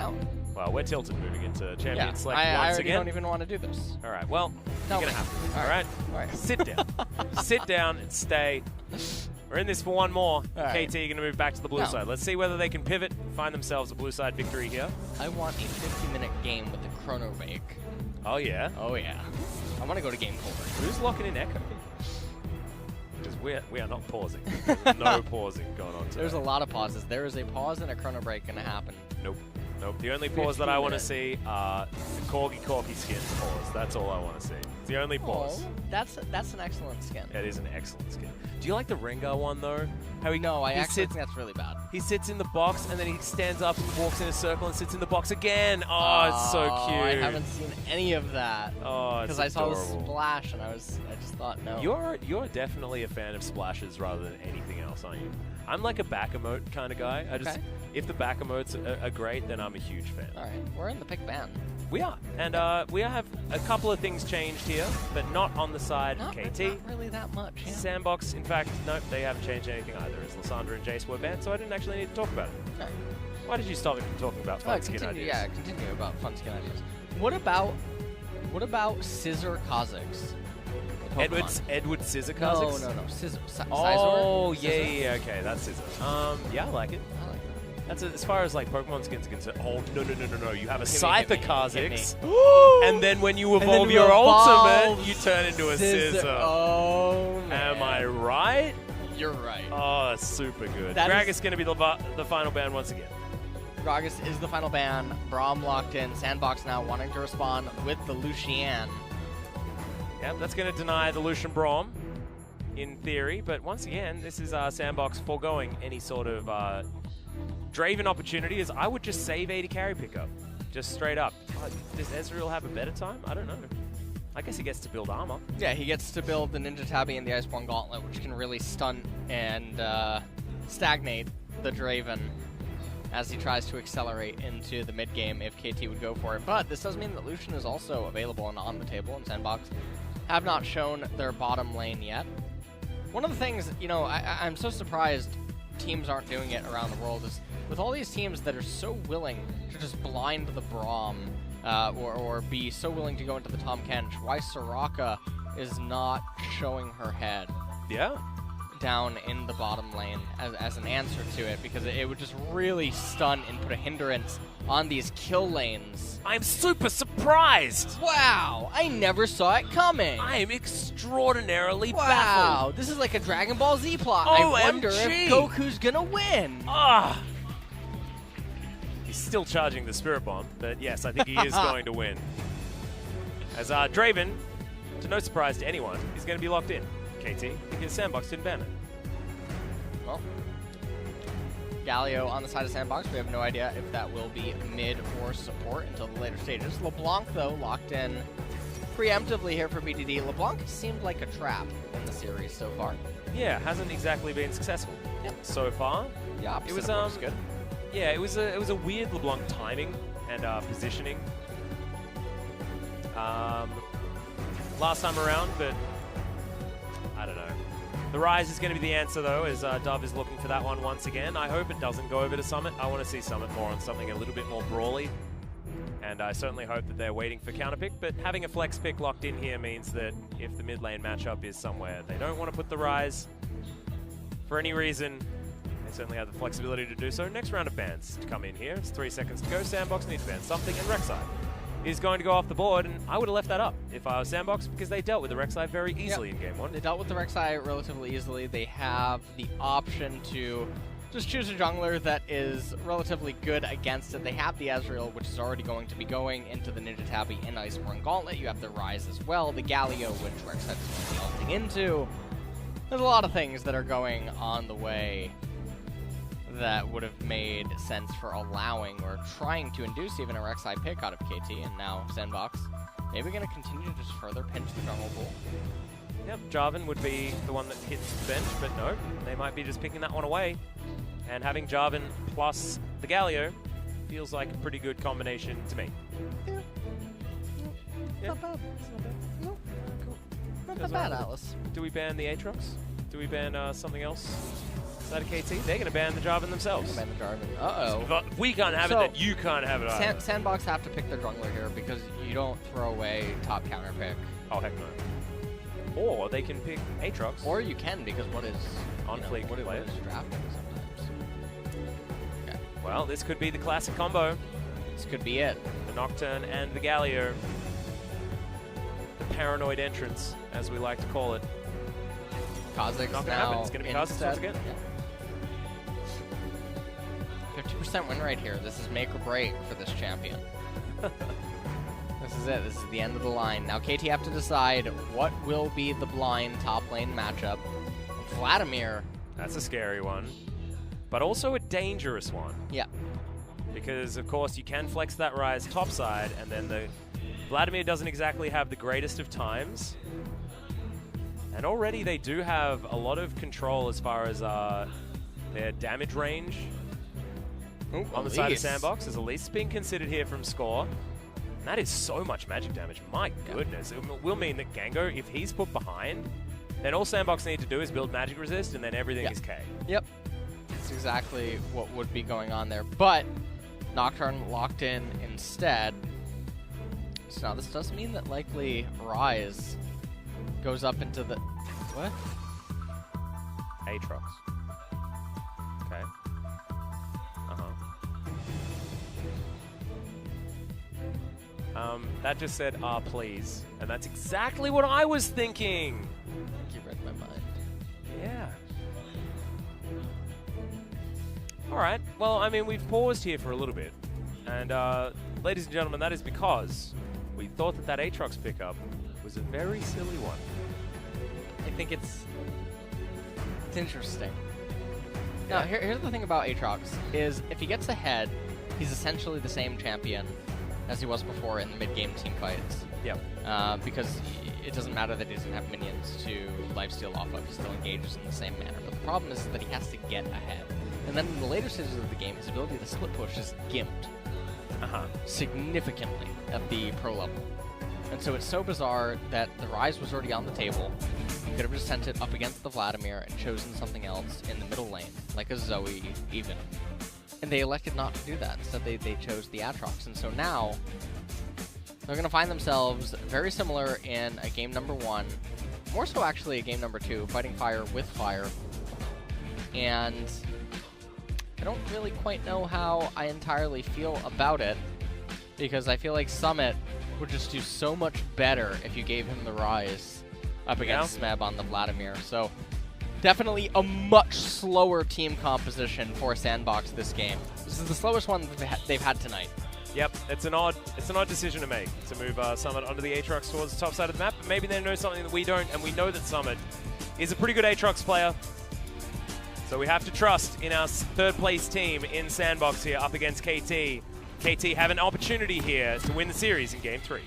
out. Well, we're tilted moving into champion select I once already again. don't even want to do this. All right, well, Tell you're me. going to have to. All All right? All right. Sit down. Sit down and stay. We're in this for one more. All right. KT going to move back to the blue side. Let's see whether they can pivot, find themselves a blue side victory here. I want a 50-minute game with a chrono bake. Oh, yeah? Oh, yeah. I want to go to game 4. Who's locking in Echo? Because we are not pausing. No pausing going on today. There's a lot of pauses. There is a pause and a chrono break going to happen. Nope. Nope. The only pause that I want to see are the Corgi skins pause. That's all I want to see. It's the only pause. Oh, that's an excellent skin. It is an excellent skin. Do you like the Rengar one, though? How No, I he actually sits, think that's really bad. He sits in the box, and then he stands up and walks in a circle and sits in the box again. Oh, it's so cute. I haven't seen any of that. Oh, it's because I saw the adorable. splash, and I just thought, no. You're definitely a fan of splashes rather than anything else, aren't you? I'm like a back emote kind of guy. If the back emotes are great, then I'm a huge fan. All right, we're in the pick band. We are, and we have a couple of things changed here, but not on the side of KT. Not really that much. Yeah. SANDBOX, in fact, nope, they haven't changed anything either, as Lysandra and Jace were banned, so I didn't actually need to talk about it. Okay. Why did you stop me from talking about fun skin continue, ideas? Yeah, continue about fun skin ideas. What about Scissor Kha'Zix? Edward Scissor No, Kha'Zix? no. Scissor. Oh, Scissor? yeah, okay, that's Scissor. Yeah, I like it. I like that. That's as far as like Pokemon skins are concerned. Oh, no. You have a Hit Scyther me. Kha'Zix. And then when you evolve your evolve ultimate, you turn into a Scissor. Oh, man. Am I right? You're right. Oh, super good. That Gragas is going to be the final ban once again. Gragas is the final ban. Braum locked in. SANDBOX now wanting to respond with the Lucian. Yep, that's going to deny the Lucian Braum, in theory. But once again, this is SANDBOX foregoing any sort of Draven opportunity, as I would just save AD carry pickup. Just straight up. Does Ezreal have a better time? I don't know. I guess he gets to build armor. Yeah, he gets to build the Ninja Tabby and the Iceborne Gauntlet, which can really stunt and stagnate the Draven as he tries to accelerate into the mid game if KT would go for it. But this does mean that Lucian is also available and on the table, and SANDBOX have not shown their bottom lane yet. One of the things, you know, I'm so surprised teams aren't doing it around the world is with all these teams that are so willing to just blind the Braum or be so willing to go into the Tahm Kench, why Soraka is not showing her head down in the bottom lane as an answer to it, because it would just really stun and put a hindrance on these kill lanes. I'm super surprised! Wow, I never saw it coming! I am extraordinarily Wow, baffled! this is like a Dragon Ball Z plot. OMG. I wonder if Goku's gonna win! Ah! He's still charging the Spirit Bomb, but yes, I think he is going to win. As Draven, to no surprise to anyone, is going to be locked in. KT, because SANDBOX didn't ban it. Well, Galio on the side of SANDBOX. We have no idea if that will be mid or support until the later stages. LeBlanc, though, locked in preemptively here for BDD. LeBlanc seemed like a trap in the series so far. Yeah, hasn't exactly been successful so far. The opposite It was of good. Yeah, it was a weird LeBlanc timing and positioning last time around, but I don't know. The Rise is going to be the answer, though, as Dove is looking for that one once again. I hope it doesn't go over to Summit. I want to see Summit more on something a little bit more brawly, and I certainly hope that they're waiting for counter pick, but having a flex pick locked in here means that if the mid lane matchup is somewhere they don't want to put the Rise for any reason, they certainly have the flexibility to do so. Next round of bans to come in here. It's 3 seconds to go. SANDBOX needs to ban something, and Rek'Sai is going to go off the board, and I would have left that up if I was SANDBOX, because they dealt with the Rek'Sai very easily in Game 1. They dealt with the Rek'Sai relatively easily. They have the option to just choose a jungler that is relatively good against it. They have the Ezreal, which is already going to be going into the Ninja Tabby and Iceborne Gauntlet. You have the Rise as well, the Galio, which Rek'Sai is going to be ulting into. There's a lot of things that are going on the way that would have made sense for allowing or trying to induce even a Rek'Sai pick out of KT, and now SANDBOX maybe going to continue to just further pinch the jungle pool. Yep, Jarvan would be the one that hits the bench, but no, they might be just picking that one away. And having Jarvan plus the Galio feels like a pretty good combination to me. Yeah. Not bad. It's not bad. No. Cool. Not Goes that bad, on. Atlas. Do we ban the Aatrox? Do we ban something else? Side of KT, they're going to ban the Jarvan themselves. Ban the Jarvan. Uh-oh. But we can't have it, then you can't have it either. SANDBOX have to pick their jungler here because you don't throw away top counter pick. Oh, heck no. Or they can pick Aatrox. Or you can, because what is on-fleek players drafting sometimes. Okay. Well, this could be the classic combo. This could be it. The Nocturne and the Galio. The paranoid entrance, as we like to call it. Kha'Zix not going to now happen. It's going to be Kha'Zix once again. Yeah. 50% win rate here. This is make or break for this champion. This is it. This is the end of the line. Now KT have to decide what will be the blind top lane matchup. Vladimir. That's a scary one, but also a dangerous one. Yeah. Because, of course, you can flex that Ryze topside, and then the Vladimir doesn't exactly have the greatest of times. And already they do have a lot of control as far as their damage range. Ooh, on the side of SANDBOX. There's Elise being considered here from Score. And that is so much magic damage. My goodness. It will mean that Gango, if he's put behind, then all SANDBOX need to do is build magic resist, and then everything is K. Yep. That's exactly what would be going on there. But Nocturne locked in instead. So now this does mean that likely Ryze goes up into the... What? Aatrox. Okay. That just said, please. And that's exactly what I was thinking. You read my mind. Yeah. All right. Well, I mean, we've paused here for a little bit. And, ladies and gentlemen, that is because we thought that Aatrox pickup was a very silly one. I think it's interesting. Now, here's the thing about Aatrox, is if he gets ahead, he's essentially the same champion as he was before in the mid-game team fights. Yep. Because it doesn't matter that he doesn't have minions to lifesteal off of, he still engages in the same manner. But the problem is that he has to get ahead. And then in the later stages of the game, his ability to split push is gimped significantly at the pro level. And so it's so bizarre that the Ryze was already on the table. He could have just sent it up against the Vladimir and chosen something else in the middle lane, like a Zoe even. And they elected not to do that. Instead, they chose the Aatrox. And so now, they're going to find themselves very similar in a game number 1. More so, actually, a game number 2, fighting fire with fire. And I don't really quite know how I entirely feel about it, because I feel like Summit would just do so much better if you gave him the Ryze up against Smeb on the Vladimir. So definitely a much slower team composition for SANDBOX this game. This is the slowest one they've had tonight. Yep, it's an odd decision to make, to move Summit onto the Aatrox towards the top side of the map. But maybe they know something that we don't, and we know that Summit is a pretty good Aatrox player. So we have to trust in our third place team in SANDBOX here up against KT. KT have an opportunity here to win the series in Game 3.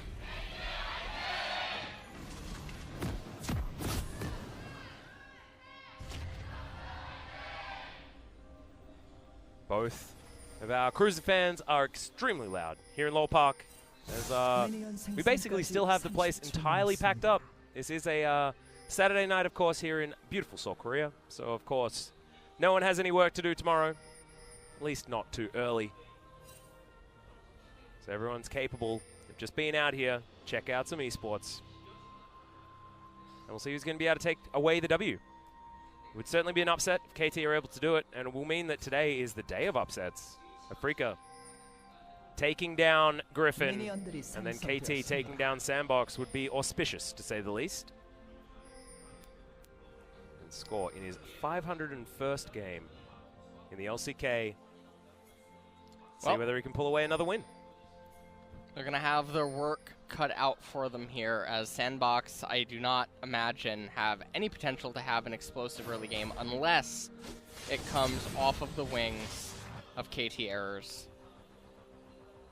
Both of our Cruiser fans are extremely loud here in Lowell Park, as we basically still have the place entirely packed up. This is a Saturday night, of course, here in beautiful Seoul, Korea. So, of course, no one has any work to do tomorrow, at least not too early. So everyone's capable of just being out here, check out some esports. And we'll see who's going to be able to take away the W. It would certainly be an upset if KT are able to do it, and it will mean that today is the day of upsets. Afrika taking down Griffin, and then KT taking down SANDBOX would be auspicious, to say the least. And Score in his 501st game in the LCK. See whether he can pull away another win. They're going to have their work cut out for them here, as SANDBOX, I do not imagine, have any potential to have an explosive early game unless it comes off of the wings of KT Errors.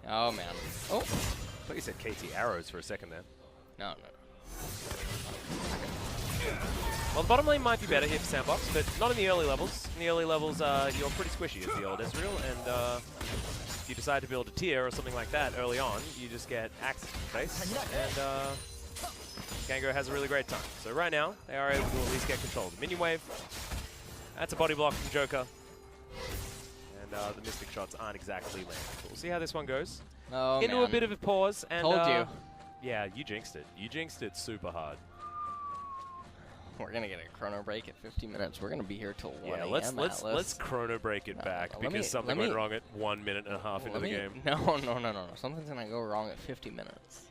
Oh, man. Oh. I thought you said KT Arrows for a second there. No. Well, the bottom lane might be better here for SANDBOX, but not in the early levels. In the early levels, you're pretty squishy as the old Ezreal, and if you decide to build a tier or something like that early on, you just get access to the face, and Gango has a really great time. So right now, they are able to at least get control of the minion wave. That's a body block from Joker. And the Mystic shots aren't exactly landing. We'll see how this one goes. Oh, Into man. a bit of a pause. And, Told you. Yeah, you jinxed it. You jinxed it super hard. We're going to get a chrono break at 50 minutes. We're going to be here till 1 Yeah, a.m. let's chrono break it back because something went wrong at 1 minute and a half into the game. No. Something's going to go wrong at 50 minutes.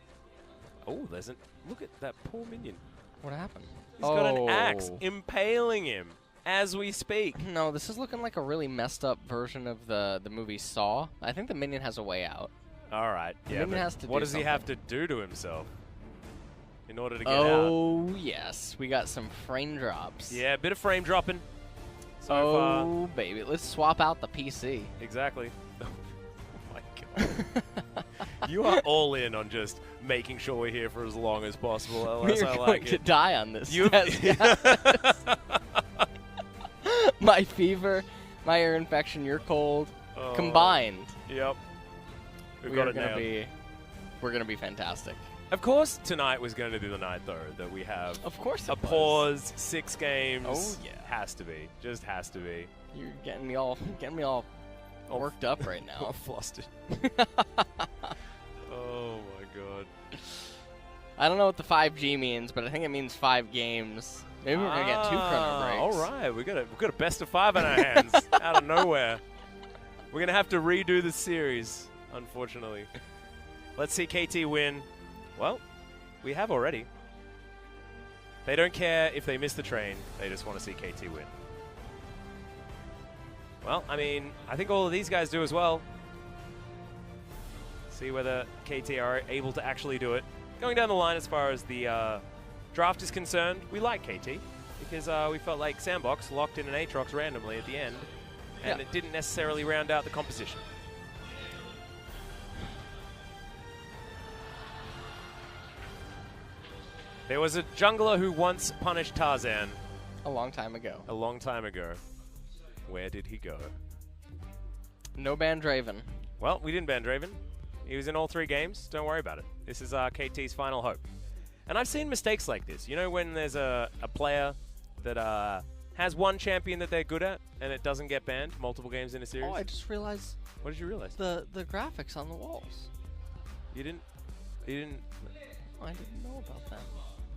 Oh, there's an... Look at that poor minion. What happened? He's got an axe impaling him as we speak. No, this is looking like a really messed up version of the movie Saw. I think the minion has a way out. All right. Yeah, but what does he have to do to himself in order to get out? Oh, yes. We got some frame drops. Yeah, a bit of frame dropping. So far. Baby. Let's swap out the PC. Exactly. Oh, my God. You are all in on just making sure we're here for as long as possible, LS. I like it. You're going to die on this. My fever, my ear infection, your cold, combined. Yep. We're gonna be fantastic. Of course, tonight was going to be the night, though, that we have. Of course, a pause, 6 games. Oh yeah, has to be. Just has to be. You're getting me all worked up right now. All flustered. Oh my God. I don't know what the 5G means, but I think it means 5 games. Maybe we're gonna get 2 chrono breaks. All right, we got a best of 5 in our hands out of nowhere. We're gonna have to redo the series, unfortunately. Let's see KT win. Well, we have already. They don't care if they miss the train. They just want to see KT win. Well, I mean, I think all of these guys do as well. See whether KT are able to actually do it. Going down the line as far as the draft is concerned, we like KT because we felt like SANDBOX locked in an Aatrox randomly at the end, and it didn't necessarily round out the composition. There was a jungler who once punished Tarzan. A long time ago. A long time ago. Where did he go? No ban Draven. Well, we didn't ban Draven. He was in all 3 games. Don't worry about it. This is KT's final hope. And I've seen mistakes like this. You know when there's a player that has one champion that they're good at and it doesn't get banned multiple games in a series? Oh, I just realized. What did you realize? The graphics on the walls. You didn't... Oh, I didn't know about that.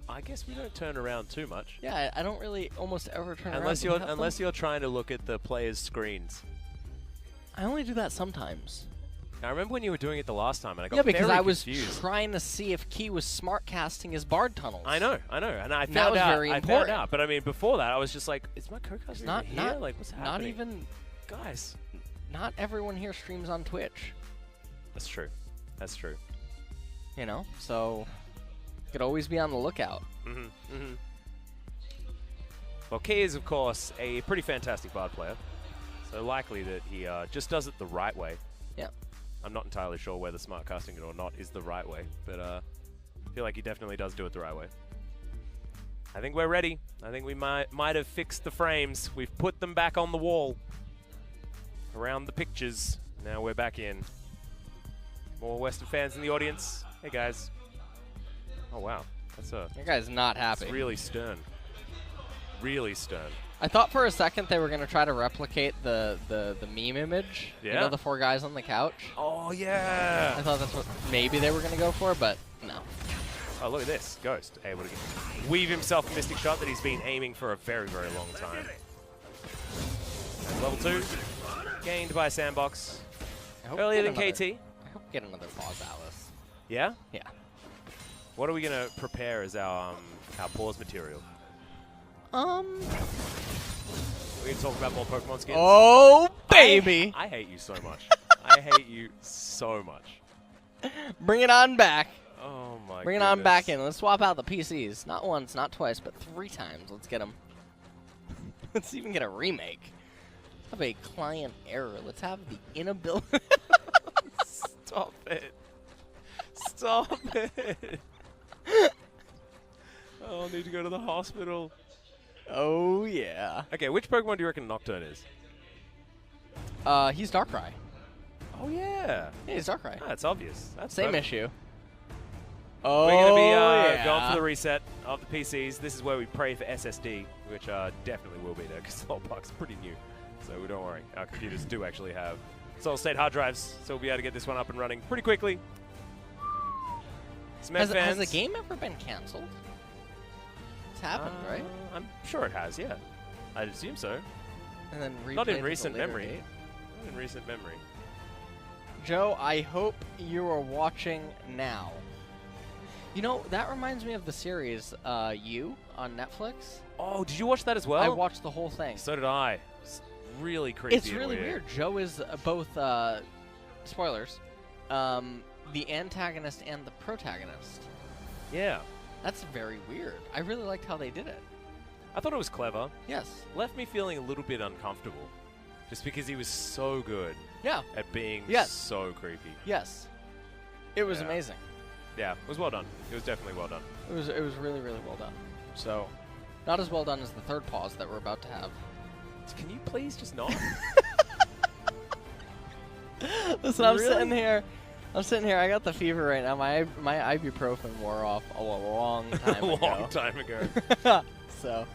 I guess we don't turn around too much. Yeah, I don't really almost ever turn around. Unless you're trying to look at the players' screens. I only do that sometimes. I remember when you were doing it the last time, and I got very confused. Yeah, because I was confused. trying to see if Key was smart casting his Bard tunnels. I know, and I found that was out. very I important. found out, but I mean, before that, I was just like, "Is my co-caster here? Like, what's happening?" Not even, guys. Not everyone here streams on Twitch. That's true. That's true. You know, so could always be on the lookout. Well, Key is, of course, a pretty fantastic Bard player, so likely that he just does it the right way. Yeah. I'm not entirely sure whether smart casting it or not is the right way, but I feel like he definitely does do it the right way. I think we're ready. I think we might have fixed the frames. We've put them back on the wall around the pictures. Now we're back in. More Western fans in the audience. Hey, guys. Oh, wow. That guy's not happy. That's really stern. Really stern. I thought for a second they were going to try to replicate the meme image. Yeah. You know, the 4 guys on the couch? Oh, yeah. I thought that's what maybe they were going to go for, but no. Oh, look at this. Ghost able to weave himself a Mystic Shot that he's been aiming for a very, very long time. And level 2, gained by SANDBOX. Earlier than KT. I hope we get another pause, Alice. Yeah? Yeah. What are we going to prepare as our pause material? We're going to talk about more Pokemon skins. Oh, baby! I hate you so much. I hate you so much. Bring it on back. Oh, my Bring it on back in. Let's swap out the PCs. Not once, not twice, but 3 times. Let's get them. Let's even get a remake. Have a client error. Let's have the inability. Stop it. Stop it. I'll need to go to the hospital. Oh, yeah. Okay, which Pokemon do you reckon Nocturne is? He's Darkrai. Oh, yeah. Yeah, he's Darkrai. That's obvious. That's Same perfect. issue. Oh, We're going to be yeah. going for the reset of the PCs. This is where we pray for SSD, which definitely will be there because the whole box is pretty new. So don't worry. Our computers do actually have solid-state hard drives, so we'll be able to get this one up and running pretty quickly. Has the game ever been canceled? It's happened, right? I'm sure it has, yeah. I'd assume so. And then Not in replayed recent at a later memory. date. Not in recent memory. Joe, I hope you are watching now. You know, that reminds me of the series, You, on Netflix. Oh, did you watch that as well? I watched the whole thing. So did I. It's really creepy. It's really weird. Joe is both, spoilers, the antagonist and the protagonist. Yeah. That's very weird. I really liked how they did it. I thought it was clever. Yes. Left me feeling a little bit uncomfortable. Just because he was so good at being so creepy. Yes. It was amazing. Yeah, it was well done. It was definitely well done. It was really, really well done. So, not as well done as the third pause that we're about to have. Can you please just not? Listen, I'm sitting here. I got the fever right now. My ibuprofen wore off a long time ago. A long time ago. So,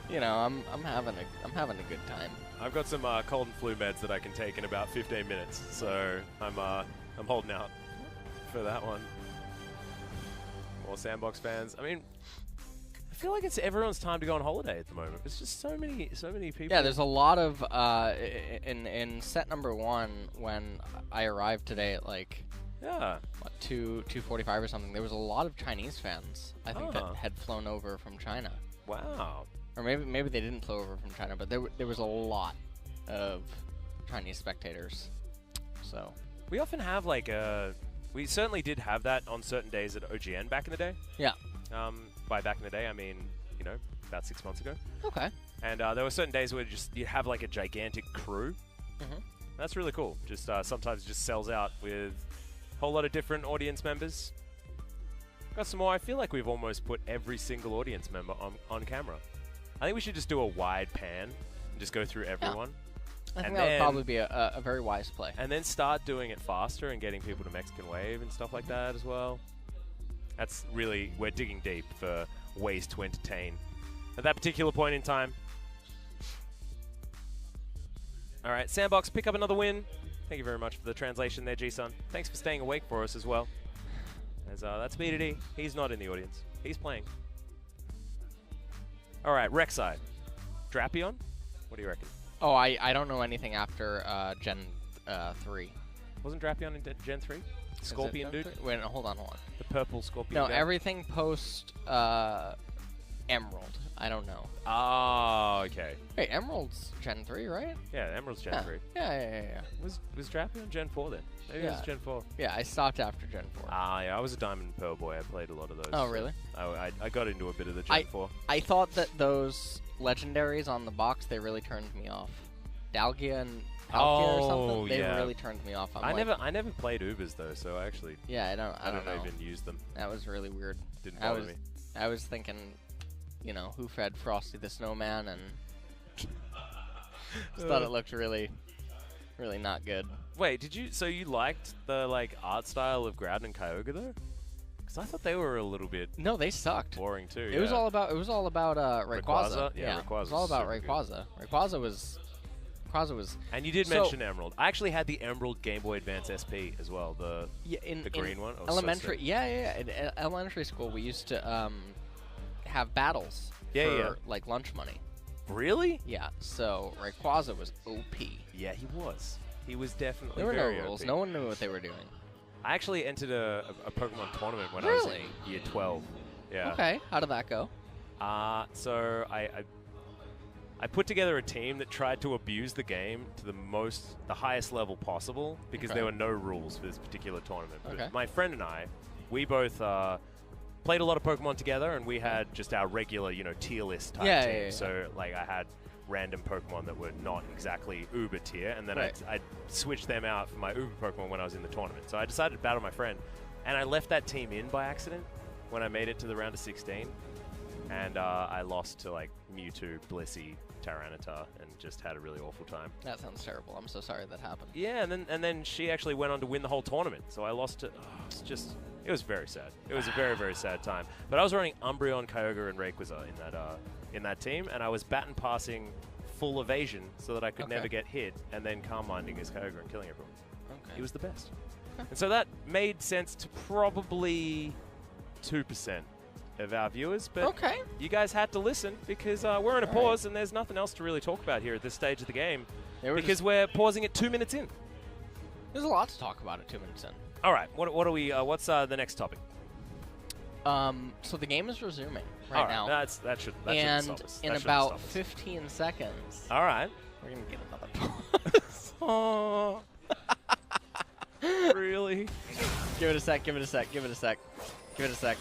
you know, I'm having a good time. I've got some cold and flu meds that I can take in about 15 minutes, so I'm holding out for that one. More SANDBOX fans. I mean, I feel like it's everyone's time to go on holiday at the moment. There's just so many people. Yeah, there's a lot of in set number 1 when I arrived today at like 2:45 or something. There was a lot of Chinese fans. I think that had flown over from China. Wow. Or maybe they didn't flow over from China, but there was a lot of Chinese spectators. So we often have like we certainly did have that on certain days at OGN back in the day. Yeah. By back in the day, I mean, you know, about 6 months ago. Okay. And there were certain days where you have like a gigantic crew. Mm-hmm. That's really cool. Just sometimes it just sells out with a whole lot of different audience members. Got some more. I feel like we've almost put every single audience member on camera. I think we should just do a wide pan and just go through everyone. I think that would probably be a very wise play. And then start doing it faster and getting people to Mexican Wave and stuff like that as well. That's really, we're digging deep for ways to entertain at that particular point in time. All right, SANDBOX, pick up another win. Thank you very much for the translation there, G-Sun. Thanks for staying awake for us as well. As that's B2D. He's not in the audience. He's playing. All right, Rek'Sai. Drapion? What do you reckon? Oh, I don't know anything after Gen 3. Wasn't Drapion in Gen 3? Scorpion dude? Wait, no, hold on. The purple Scorpion No, guy? everything post Emerald. I don't know. Oh, okay. Wait, Emerald's Gen 3, right? Yeah, Emerald's Gen 3. Yeah. Was Drapion Gen 4 then? Maybe it was Gen 4. Yeah, I stopped after Gen 4. Ah, yeah, I was a Diamond and Pearl boy. I played a lot of those. Oh, really? I got into a bit of the Gen 4. I thought that those legendaries on the box, they really turned me off. Dalgia and Palkia or something, they really turned me off. I never played Ubers though, so actually I don't know. even use them. That was really weird. Didn't bother me. I was thinking, you know, who fed Frosty the Snowman, and just thought it looked really, really not good. Wait, so you liked the like art style of Groudon and Kyogre though? Because I thought they were a little bit they sucked. boring too. It was all about Rayquaza. Yeah, Rayquaza. It was all about Rayquaza. Rayquaza was. And you did mention Emerald. I actually had the Emerald Game Boy Advance SP as well, the green one. Elementary, In elementary school, we used to have battles for like lunch money. Really? Yeah. So Rayquaza was OP. Yeah, he was. He was definitely. There were very no rules. OP. No one knew what they were doing. I actually entered a Pokemon tournament when I was in year 12. Yeah. Okay. How did that go? So I put together a team that tried to abuse the game to the highest level possible because there were no rules for this particular tournament. But my friend and I, we both played a lot of Pokemon together, and we had just our regular, tier list type team. Yeah. So like I had random Pokemon that were not exactly Uber tier, and then I'd switch them out for my Uber Pokemon when I was in the tournament. So I decided to battle my friend, and I left that team in by accident when I made it to the round of 16. And I lost to like Mewtwo, Blissey, Tyranitar, and just had a really awful time. That sounds terrible. I'm so sorry that happened. Yeah, and then she actually went on to win the whole tournament. So I lost to. It was very sad. It was a very, very sad time. But I was running Umbreon, Kyogre, and Rayquaza in that team, and I was baton passing full evasion so that I could never get hit, and then calm minding his Kyogre and killing everyone. He was the best. And so that made sense to probably 2% of our viewers, but you guys had to listen because we're in a pause and there's nothing else to really talk about here at this stage of the game because we're pausing at 2 minutes in. There's a lot to talk about at 2 minutes in. All right, what are we? What's the next topic? So the game is resuming right now. That should stop us. In about 15 seconds. All right. We're gonna get another pause. Oh. Really? Give it a sec. Give it a sec. Give it a sec. Give it a sec.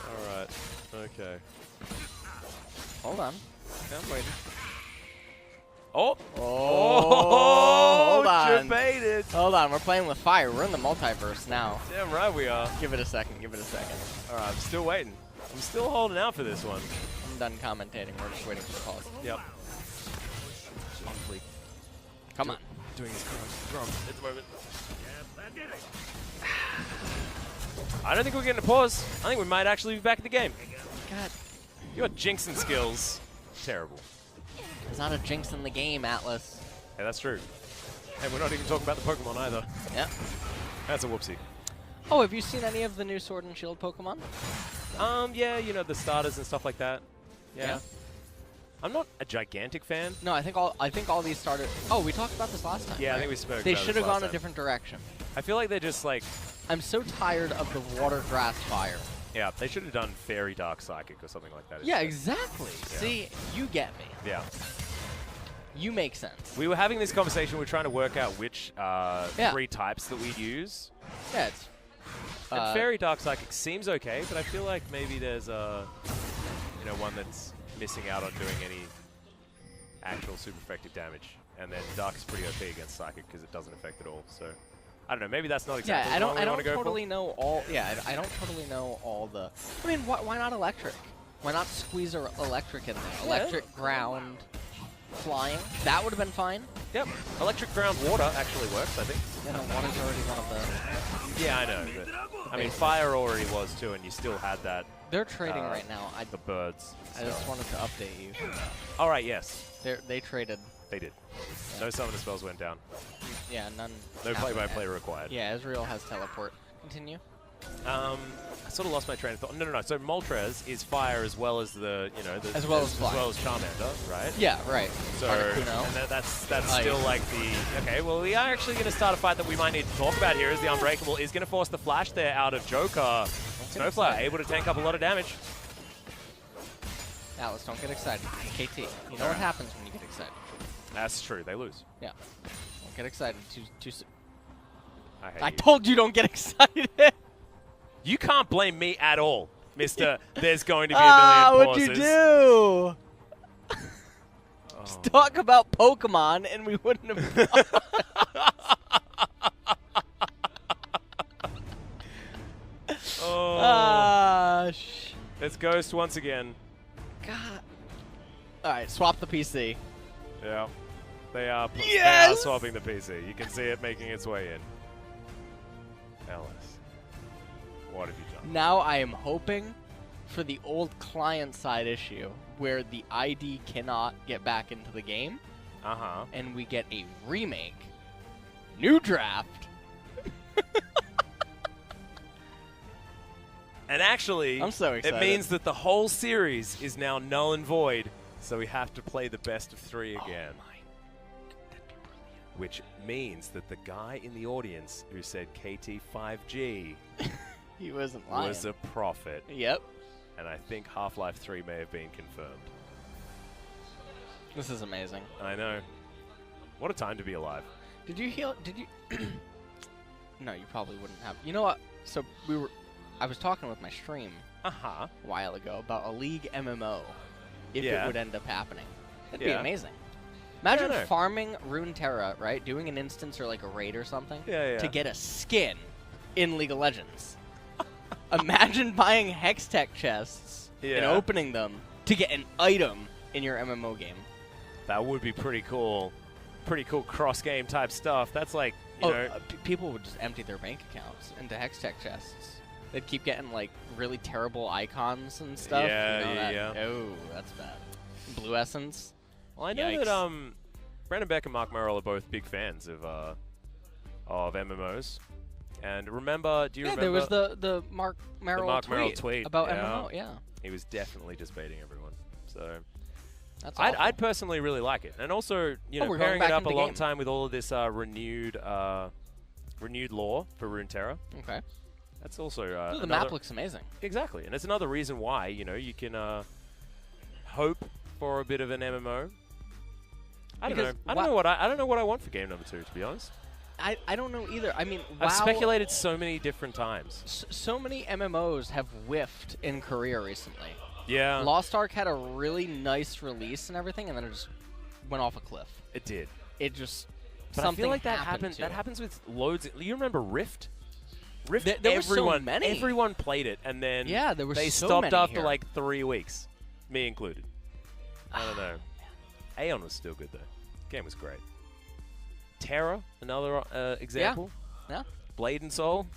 All right. Okay. Hold on. I'm waiting. Oh! Hold on. Debated. Hold on. We're playing with fire. We're in the multiverse now. Damn right we are. Give it a second. Give it a second. All right. I'm still waiting. I'm still holding out for this one. I'm done commentating. We're just waiting for the pause. Yep. Come on. Doing his drum at the moment. I don't think we're getting a pause. I think we might actually be back in the game. God. Your jinxing skills. Terrible. There's not a jinx in the game, Atlas. Yeah, that's true. And we're not even talking about the Pokemon either. Yep. That's a whoopsie. Oh, have you seen any of the new Sword and Shield Pokemon? Yeah, you know, the starters and stuff like that. Yeah. I'm not a gigantic fan. No, I think all these started. Oh, we talked about this last time. Yeah, right? I think we spoke. They about should have gone a different direction. I feel like they're just like. I'm so tired of the water, grass, fire. Yeah, they should have done Fairy, Dark, Psychic or something like that. Yeah, exactly. Yeah. See, you get me. Yeah. You make sense. We were having this conversation. We're trying to work out which 3 types that we'd use. Yeah, it's. And Fairy, Dark, Psychic seems okay, but I feel like maybe there's one that's missing out on doing any actual super effective damage. And then Dark is pretty OP against Psychic because it doesn't affect it all. So I don't know. Maybe that's not exactly. Yeah, I don't totally know all. Yeah, I don't totally know all the. I mean, why not electric? Why not squeeze electric in there? Yeah. Electric, ground, flying. That would have been fine. Yep. Electric, ground, water actually works. I think. Yeah, no, water's already one of the. Yeah, I know. But, I mean, fire already was too, and you still had that. They're trading right now. The birds. I just wanted to update you. All right. Yes. They traded. They did. No summoner spells went down. Yeah, none. No play-by-play required. Yeah, Israel has teleport. Continue. I sort of lost my train of thought. No. So Moltres is fire as well as the as well as Charmander, right? Yeah, right. So and that's still like the okay. Well, we are actually going to start a fight that we might need to talk about here. Is the Unbreakable is going to force the flash there out of Joker. Snowflower able to tank up a lot of damage. Alice, don't get excited. KT, you know what happens when you get excited. That's true. They lose. Yeah. Don't get excited too soon. I told you don't get excited. You can't blame me at all, Mr. There's going to be a million pauses. What'd you do? Let's talk about Pokemon and we wouldn't have. It's Ghost once again. God. All right, swap the PC. Yeah. They are swapping the PC. You can see it making its way in. Alice, what have you done? Now I am hoping for the old client-side issue where the ID cannot get back into the game. And we get a remake. New draft. And actually, I'm so excited. It means that the whole series is now null and void, so we have to play the best of 3 again. Oh my. That'd be brilliant. Which means that the guy in the audience who said KT5G he wasn't lying. Was a prophet. Yep. And I think Half-Life 3 may have been confirmed. This is amazing. I know. What a time to be alive. Did you heal? Did you? No, you probably wouldn't have. You know what? So I was talking with my stream a while ago about a League MMO if it would end up happening. That'd be amazing. Imagine farming Runeterra, right? Doing an instance or like a raid or something to get a skin in League of Legends. Imagine buying Hextech chests and opening them to get an item in your MMO game. That would be pretty cool. Pretty cool cross-game type stuff. That's like You know? People would just empty their bank accounts into Hextech chests. They'd keep getting like really terrible icons and stuff. Yeah, you know, Oh, that's bad. Blue Essence. Well, I know that Brandon Beck and Mark Merrill are both big fans of MMOs. And remember, do you remember? There was the Mark Merrill tweet about MMO. Yeah, he was definitely just baiting everyone. So that's I'd personally really like it, and also pairing it up a long time with all of this renewed lore for Runeterra. Okay, that's also the map looks amazing. Exactly, and it's another reason why you can hope for a bit of an MMO. I don't know what I want for game number 2, to be honest. I don't know either. I mean, I've speculated so many different times. So many MMOs have whiffed in Korea recently. Yeah. Lost Ark had a really nice release and everything, and then it just went off a cliff. It did. It just But something I feel like that happened. That happens with loads. You remember Rift? Rift. There were so many. Everyone played it, and then there were they so stopped many after here. like 3 weeks, me included. I don't know. Aeon was still good though. Game was great. Terra, another example. Yeah. Blade and Soul.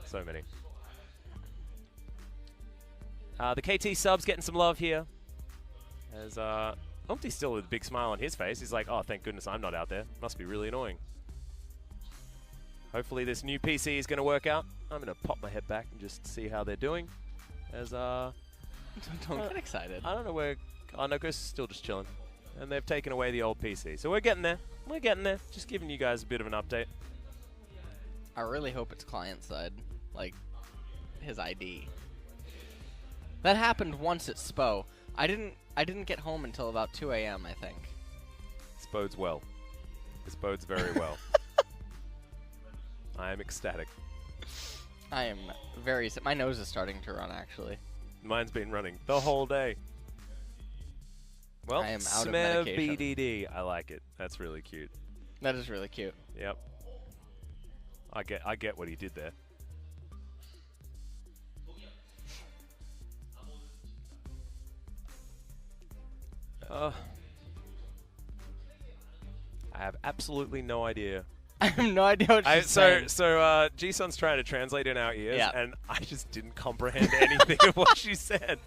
So many. The KT sub's getting some love here. As Umpty's still with a big smile on his face. He's like, oh, thank goodness I'm not out there. Must be really annoying. Hopefully this new PC is going to work out. I'm going to pop my head back and just see how they're doing. As Don't get excited. I don't know where... Oh, no, Ghost is still just chilling. And they've taken away the old PC. So we're getting there. We're getting there. Just giving you guys a bit of an update. I really hope it's client side, like his ID. That happened once at SPO. I didn't get home until about 2 a.m. I think. This bodes well. This bodes very well. I am ecstatic. I am very... My nose is starting to run, actually. Mine's been running the whole day. Well, I am out of medication. BDD. I like it. That's really cute. That is really cute. Yep. I get what he did there. I have absolutely no idea. I have no idea what she's saying. So G-Sun's trying to translate in our ears, Yeah. and I just didn't comprehend anything of what she said.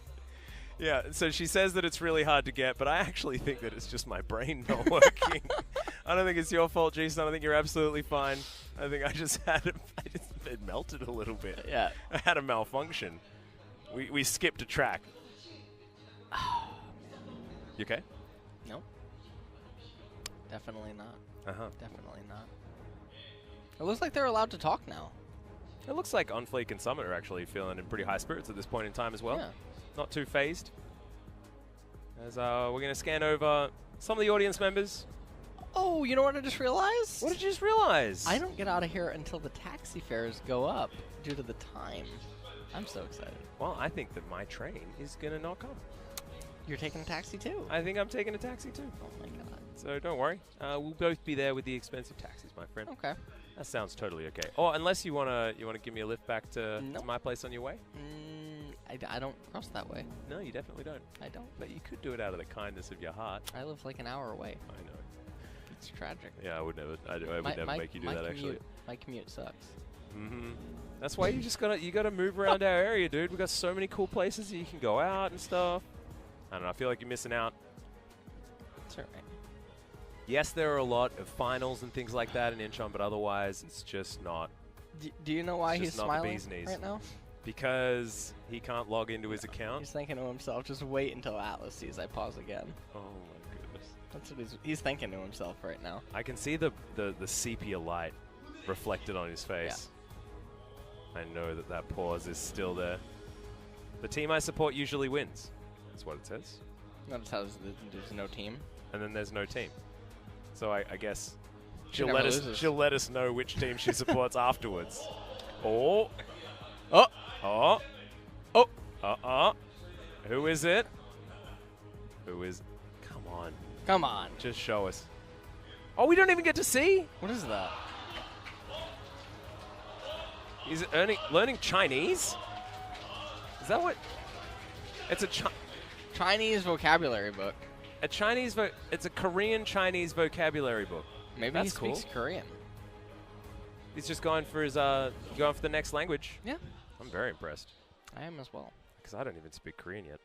Yeah, so she says that it's really hard to get, but I actually think that it's just my brain not working. I don't think it's your fault, G-Sun. I think you're absolutely fine. I think it melted a little bit. Yeah. I had a malfunction. We skipped a track. You okay? No. Definitely not. Uh-huh. Definitely not. It looks like they're allowed to talk now. It looks like Unfleek and Summit are actually feeling in pretty high spirits at this point in time as well. Yeah. Not too phased. As we're going to scan over some of the audience members. Oh, you know what I just realized? What did you just realize? I don't get out of here until the taxi fares go up due to the time. I'm so excited. Well, I think that my train is going to not come. You're taking a taxi too? I think I'm taking a taxi too. Oh my god. So don't worry. We'll both be there with the expensive taxis, my friend. Okay. That sounds totally okay. Oh, unless you wanna give me a lift back to my place on your way? I don't cross that way. No, you definitely don't. I don't. But you could do it out of the kindness of your heart. I live like an hour away. I know. It's tragic. Yeah, I would never make you do that, actually. My commute sucks. Mm-hmm. That's why you gotta move around our area, dude. We've got so many cool places that you can go out and stuff. I don't know. I feel like you're missing out. It's alright. Yes, there are a lot of finals and things like that in Incheon, but otherwise, it's just not. Do you know why he's smiling bee's knees. right now? Because he can't log into his account. He's thinking to himself, just wait until Atlas sees I pause again. Oh my goodness. That's what he's thinking to himself right now. I can see the sepia light reflected on his face. Yeah. I know that pause is still there. The team I support usually wins. That's what it says. Notice how there's no team. And then there's no team. So I guess She she'll let us know which team she supports afterwards. Oh. Oh. Oh. Oh. Who is it? Who is? Come on. Come on. Just show us. Oh, we don't even get to see? What is that? He's learning Chinese? Is that what? It's a Chinese vocabulary book. It's a Korean Chinese vocabulary book. Maybe That's he speaks cool. Korean. He's just going for his going for the next language. Yeah. I'm very impressed. I am as well. Because I don't even speak Korean yet.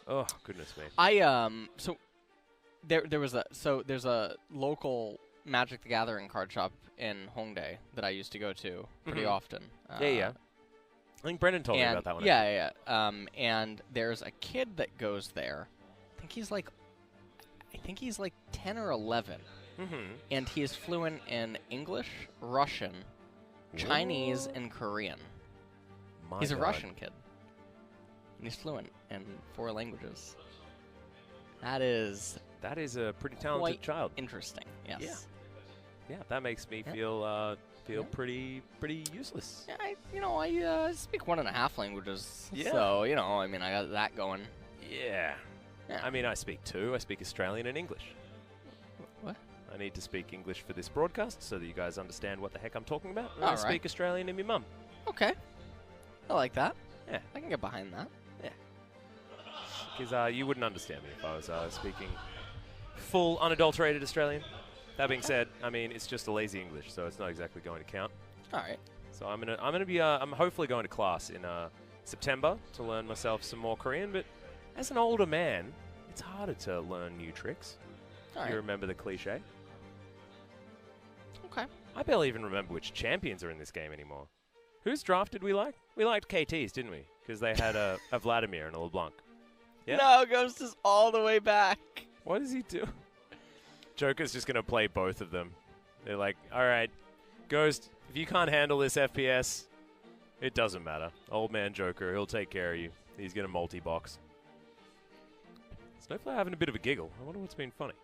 Oh goodness me. So there's a local Magic the Gathering card shop in Hongdae that I used to go to pretty often. Yeah. I think Brendan told me about that one. Yeah. And there's a kid that goes there. I think he's like 10 or 11. And he is fluent in English, Russian, Chinese, and Korean. He's a Russian kid. And he's fluent in 4 languages. That is a pretty talented child. Interesting. Yes. Yeah, that makes me feel pretty useless. Yeah, I speak 1.5 languages. Yeah. So, I got that going. Yeah. I mean, I speak 2. I speak Australian and English. What? I need to speak English for this broadcast so that you guys understand what the heck I'm talking about. And All I speak Australian to me mum. Okay. I like that. Yeah. I can get behind that. Yeah. Because you wouldn't understand me if I was speaking full, unadulterated Australian. That being said, I mean, it's just a lazy English, so it's not exactly going to count. All right. So I'm hopefully going to class in September to learn myself some more Korean, but as an older man, it's harder to learn new tricks. All right. You remember the cliche? Okay. I barely even remember which champions are in this game anymore. Whose draft did we like? We liked KT's, didn't we? Because they had a Vladimir and a LeBlanc. Yeah? No, Ghost is all the way back. What does he do? Joker's just going to play both of them. They're like, all right, Ghost, if you can't handle this FPS, it doesn't matter. Old man Joker, he'll take care of you. He's going to multi-box. Snowflare having a bit of a giggle. I wonder what's been funny.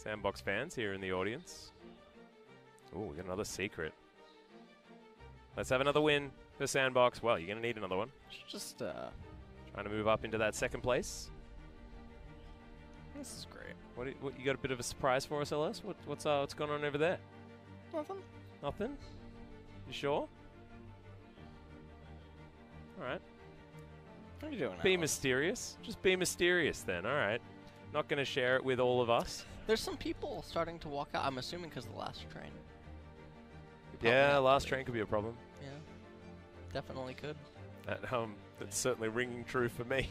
SANDBOX fans here in the audience. Oh, we got another secret. Let's have another win for SANDBOX. Well, you're going to need another one. Just trying to move up into that second place. This is great. What you got a bit of a surprise for us, LS? What's going on over there? Nothing. Nothing? You sure? All right. What are you doing? Be mysterious. Just be mysterious then. All right. Not going to share it with all of us. There's some people starting to walk out. I'm assuming because the last train. Yeah, last train could be a problem. Yeah, definitely could. That's certainly ringing true for me.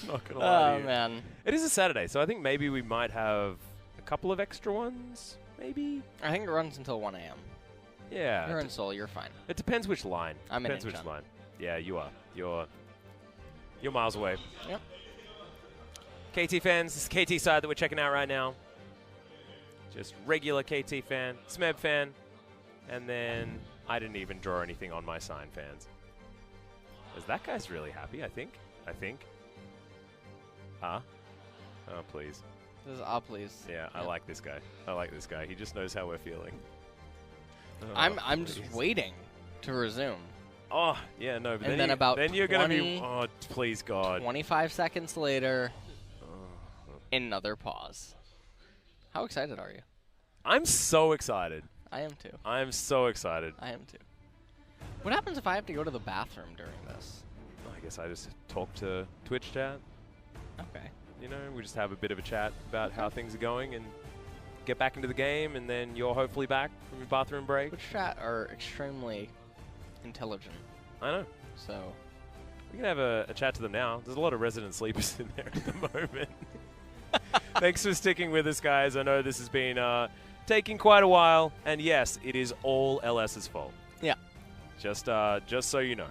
Not gonna lie to you. Oh man, it is a Saturday, so I think maybe we might have a couple of extra ones. Maybe. I think it runs until 1 a.m. Yeah. You're in Seoul. You're fine. It depends which line. I'm depends in which Incheon. line. Yeah, you are. You're miles away. Yep. KT fans, this is KT side that we're checking out right now. Just regular KT fan, SMEB fan, and then I didn't even draw anything on my sign fans. Because that guy's really happy, I think. Huh? Oh, please. This is please. Yeah, I like this guy. He just knows how we're feeling. Oh, I'm just waiting to resume. Oh, yeah, no, but and then about then you're going to be, oh, please, God. 25 seconds later, another pause. How excited are you? I'm so excited. I am too. I'm so excited. I am too. What happens if I have to go to the bathroom during this? I guess I just talk to Twitch chat. Okay. You know, we just have a bit of a chat about how things are going and get back into the game, and then you're hopefully back from your bathroom break. Twitch chat are extremely intelligent. I know. So we can have a chat to them now. There's a lot of resident sleepers in there at the moment. Thanks for sticking with us, guys. I know this has been taking quite a while, and yes, it is all LS's fault. Yeah. Just so you know.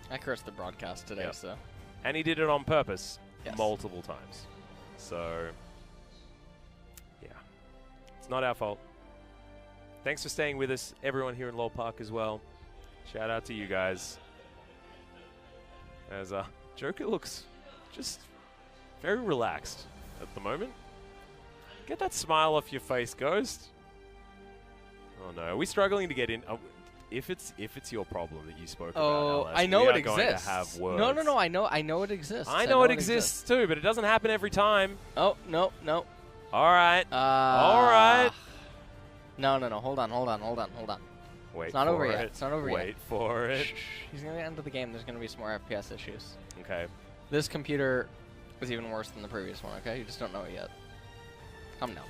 I cursed the broadcast today, Yep. so. And he did it on purpose Yes. multiple times. So, yeah. It's not our fault. Thanks for staying with us, everyone here in Lowell Park as well. Shout out to you guys. As Joker looks just very relaxed at the moment. Get that smile off your face, Ghost. Oh no, are we struggling to get in? If it's your problem that you spoke about, LS, I know it we are going exists. to have words. No, I know it exists. I know it exists too, but it doesn't happen every time. Oh, no. All right. All right. No. Hold on. Wait, It's not over for yet. it. It's not over yet. Wait for it. Shh. He's going to get into the game. There's going to be some more FPS issues. Okay. This computer is even worse than the previous one, okay? You just don't know it yet. Calm down.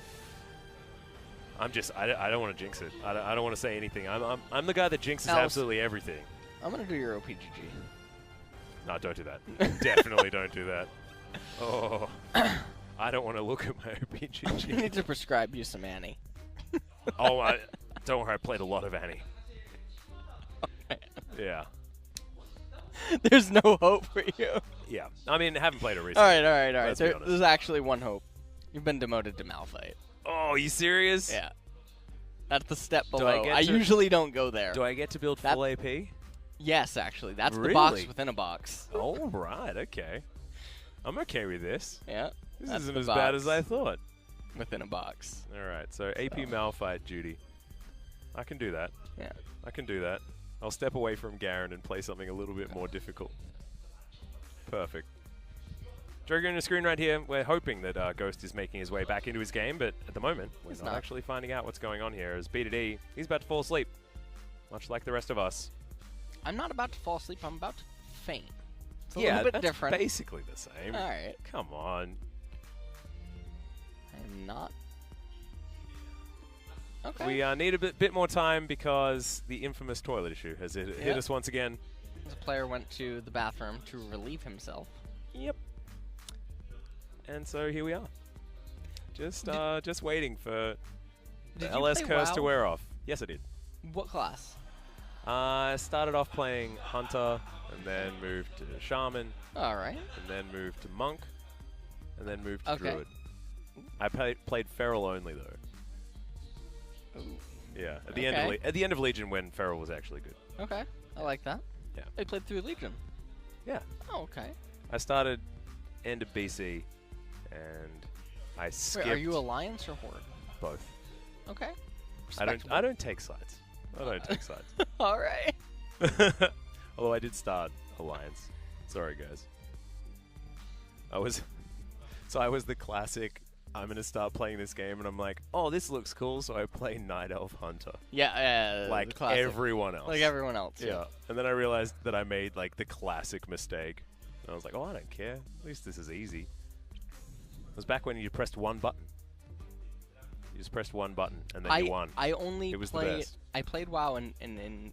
I don't want to jinx it. I don't want to say anything. I'm the guy that jinxes Else. absolutely everything. I'm gonna do your OPGG. No, don't do that. Definitely don't do that. Oh, I don't want to look at my I OPGG. need to prescribe you some Annie. Oh, don't worry. I played a lot of Annie. Yeah. There's no hope for you. Yeah. I mean, I haven't played it All recently. right. Let's be There's honest. actually one hope. You've been demoted to Malphite. Oh, are you serious? Yeah. That's the step Do I below. get I to- usually don't go there. Do I get to build That- full AP? Yes, actually. That's Really? the box within a box. All right. Okay. I'm okay with this. Yeah. This that's isn't the as bad as box I thought. Within a box. All right. So AP Malphite duty. I can do that. Yeah. I can do that. I'll step away from Garen and play something a little bit more difficult. Perfect. Dragon on the screen right here. We're hoping that Ghost is making his way back into his game, but at the moment, we're He's not not. actually finding out what's going on here. As B2D, he's about to fall asleep, much like the rest of us. I'm not about to fall asleep. I'm about to faint. It's a yeah, little bit that's different. basically the same. All right. Come on. I'm not. Okay. We need a bit more time because the infamous toilet issue has hit us once again. The player went to the bathroom to relieve himself. Yep. And so here we are. Just waiting for the Did you LS play curse WoW? to wear off. Yes, I did. What class? I started off playing Hunter, and then moved to Shaman, All right. and then moved to Monk, and then moved to Okay. Druid. I played Feral only though. Ooh. Yeah, at the end of Legion when Feral was actually good. Okay. I like that. Yeah. I played through Legion. Yeah. Oh, okay. I started end of BC, and I skipped Wait, are you Alliance or Horde? both. Okay. I don't take sides. I don't take sides. All right. Although I did start Alliance. Sorry, guys. I was the classic. I'm gonna start playing this game, and I'm like, oh, this looks cool, so I play Night Elf Hunter. Yeah, Like the classic. everyone else. Like everyone else. Yeah. And then I realized that I made like the classic mistake. And I was like, oh, I don't care. At least this is easy. It was back when you pressed one button. You just pressed one button, and then you won. I only It was the played. best. I played WoW in